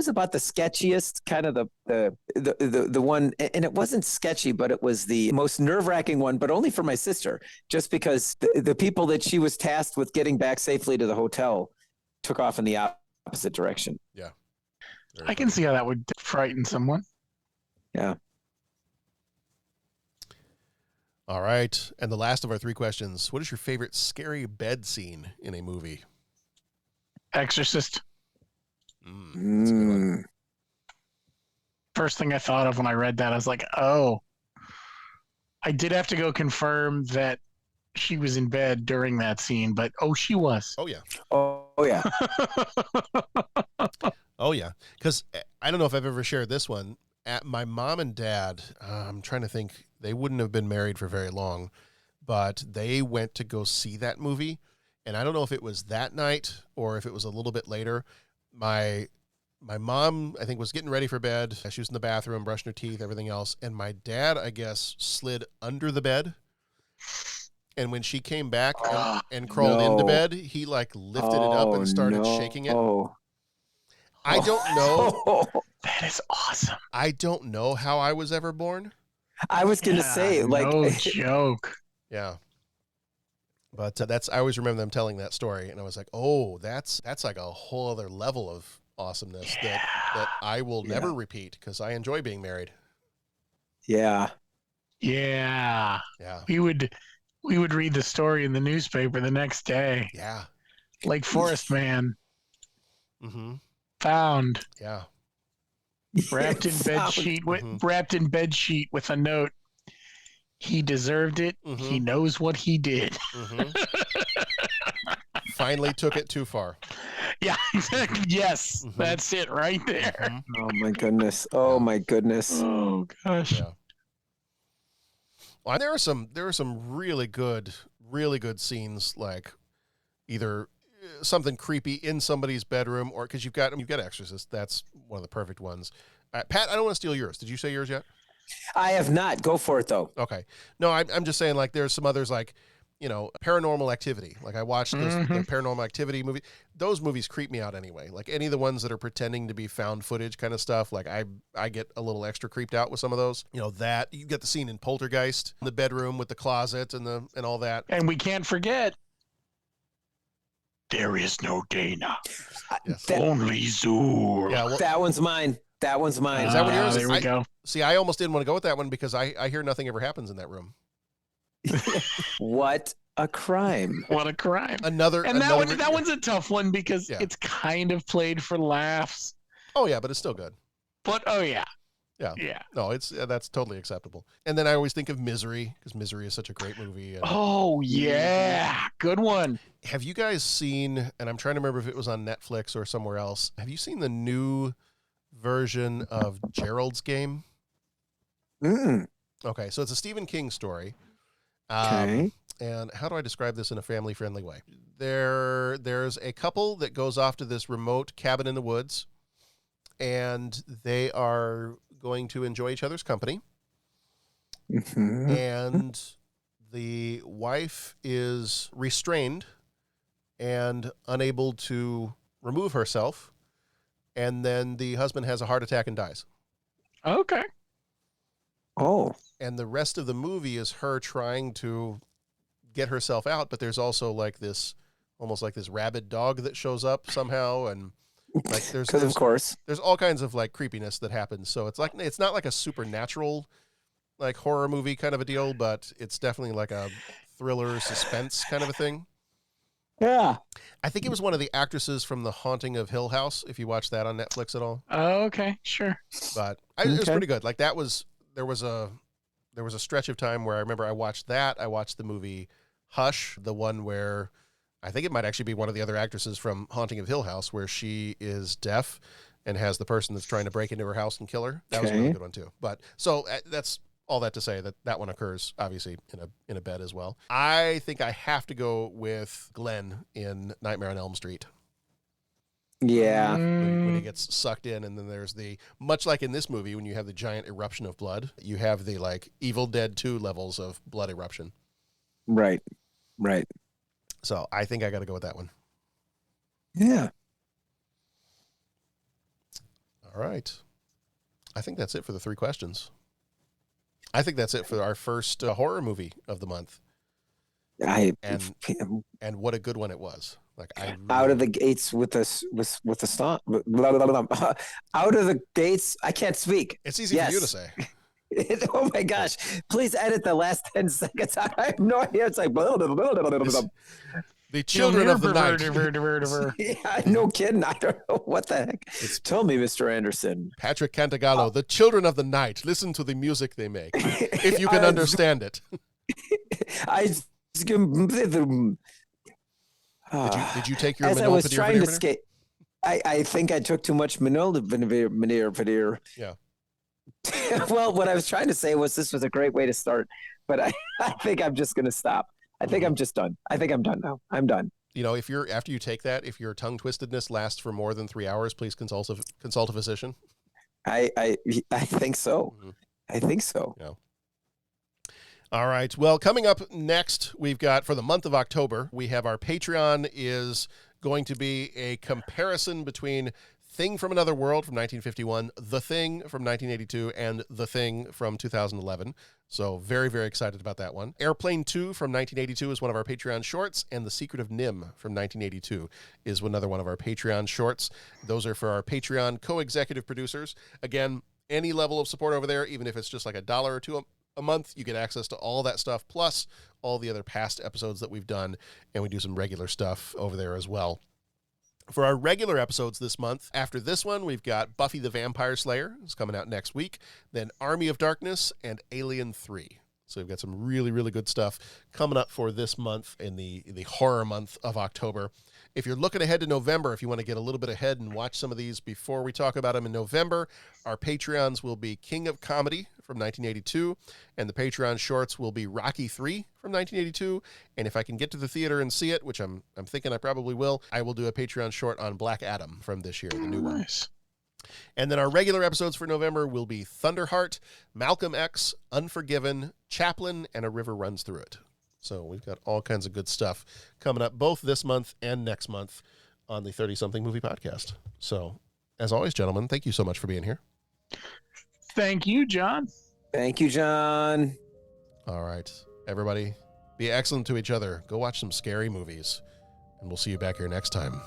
about the sketchiest, kind of the one, and it wasn't sketchy, but it was the most nerve-wracking one, but only for my sister, just because the people that she was tasked with getting back safely to the hotel took off in the opposite direction. Yeah. I can see how that would frighten someone. Yeah. All right. And the last of our 3 questions. What is your favorite scary bed scene in a movie? Exorcist. That's a good one. First thing I thought of when I read that, I was like, oh. I did have to go confirm that she was in bed during that scene, but she was. Oh, yeah. Oh, yeah. Oh, yeah. Because I don't know if I've ever shared this one. My mom and dad, I'm trying to think, they wouldn't have been married for very long, but they went to go see that movie. And I don't know if it was that night or if it was a little bit later. My mom, I think, was getting ready for bed. She was in the bathroom, brushing her teeth, everything else. And my dad, I guess, slid under the bed. And when she came back and crawled into bed, he lifted it up and started shaking it. I don't know. That is awesome. I don't know how I was ever born. I was going to say, no joke. Yeah. But I always remember them telling that story, and I was like, oh, that's like a whole other level of awesomeness that I will never repeat because I enjoy being married. Yeah. Yeah. Yeah. We would read the story in the newspaper the next day. Yeah. Lake Forest man. Mm-hmm. Found. Yeah. Wrapped in bed sheet with a note. He deserved it. Mm-hmm. He knows what he did. Mm-hmm. Finally took it too far. Yeah, exactly. Yes, that's it right there. Mm-hmm. Oh my goodness. Oh my goodness. Oh gosh. Yeah. Well, there are some really good scenes, like either something creepy in somebody's bedroom, or because you've got Exorcist. That's one of the perfect ones. Pat, I don't want to steal yours. Did you say yours yet? I have not. Go for it though. Okay. No, I'm just saying, like, there's some others, like, Paranormal Activity. Like, I watched the Paranormal Activity movie. Those movies creep me out anyway. Like, any of the ones that are pretending to be found footage kind of stuff, like, I get a little extra creeped out with some of those. That you get the scene in Poltergeist, in the bedroom with the closet and all that. And we can't forget, there is no Dana. Yes. Only Zur. Yeah, that one's mine. That one's mine. Is that what yours is? There we go. See, I almost didn't want to go with that one because I hear nothing ever happens in that room. What a crime. What a crime. That one's a tough one because it's kind of played for laughs. Oh, yeah, but it's still good. But, oh, yeah. Yeah. Yeah. No, that's totally acceptable. And then I always think of Misery, because Misery is such a great movie. And Oh, yeah. Good one. have you guys seen, and I'm trying to remember if it was on Netflix or somewhere else, have you seen the new version of Gerald's Game? Okay, so it's a Stephen King story. Okay. And how do I describe this in a family-friendly way? There's a couple that goes off to this remote cabin in the woods, and they are going to enjoy each other's company. Mm-hmm. And the wife is restrained and unable to remove herself, and then the husband has a heart attack and dies. Okay. Oh. And the rest of the movie is her trying to get herself out, but there's also like this, almost like this rabid dog that shows up somehow, and like there's of course there's all kinds of like creepiness that happens. So it's not like a supernatural like horror movie kind of a deal, but it's definitely like a thriller suspense kind of a thing. Yeah. I think it was one of the actresses from The Haunting of Hill House, if you watch that on Netflix at all. Oh, okay, sure. But it was pretty good. Like there was a stretch of time where I remember I watched that. I watched the movie Hush, the one where I think it might actually be one of the other actresses from Haunting of Hill House, where she is deaf and has the person that's trying to break into her house and kill her. That was a really good one too. But so that's all that to say that one occurs obviously in a bed as well. I think I have to go with Glenn in Nightmare on Elm Street. Yeah. When he gets sucked in, and then there's much like in this movie, when you have the giant eruption of blood, you have the like Evil Dead 2 levels of blood eruption. Right. So I think I got to go with that one. Yeah. All right. I think that's it for the 3 questions. I think that's it for our first horror movie of the month. And what a good one it was. Like out of the gates with the start. Out of the gates, I can't speak. It's easy for you to say. Oh my gosh! Please edit the last 10 seconds. I have no idea. It's like the children of the night. Yeah, no kidding. I don't know what the heck. Tell me, Mr. Anderson. Patrick Cantagallo, the children of the night. Listen to the music they make, if you can understand it. Did you take your as I was trying to skate? I think I took too much manure. Yeah. Well, what I was trying to say was this was a great way to start, but I think I'm just going to stop. I think I'm just done. I think I'm done now. I'm done. You know, after you take that, if your tongue twistedness lasts for more than 3 hours, please consult a physician. I think so. Mm-hmm. I think so. Yeah. All right. Well, coming up next, we've got for the month of October, we have our Patreon is going to be a comparison between Thing from Another World from 1951, The Thing from 1982, and The Thing from 2011. So very, very excited about that one. Airplane 2 from 1982 is one of our Patreon shorts, and The Secret of Nim from 1982 is another one of our Patreon shorts. Those are for our Patreon co-executive producers. Again, any level of support over there, even if it's just like $1 or $2 a month, you get access to all that stuff, plus all the other past episodes that we've done, and we do some regular stuff over there as well. For our regular episodes this month, after this one, we've got Buffy the Vampire Slayer, it's coming out next week, then Army of Darkness, and Alien 3. So we've got some really, really good stuff coming up for this month in the horror month of October. If you're looking ahead to November, if you want to get a little bit ahead and watch some of these before we talk about them in November, our Patreons will be King of Comedy from 1982, and the Patreon shorts will be Rocky 3 from 1982. And if I can get to the theater and see it, which I'm thinking I probably will, I will do a Patreon short on Black Adam from this year, the new one. And then our regular episodes for November will be Thunderheart, Malcolm X, Unforgiven, Chaplin, and A River Runs Through It. So we've got all kinds of good stuff coming up both this month and next month on the 30-something movie podcast. So as always, gentlemen, thank you so much for being here. Thank you, John. Thank you, John. All right, everybody, be excellent to each other. Go watch some scary movies, and we'll see you back here next time.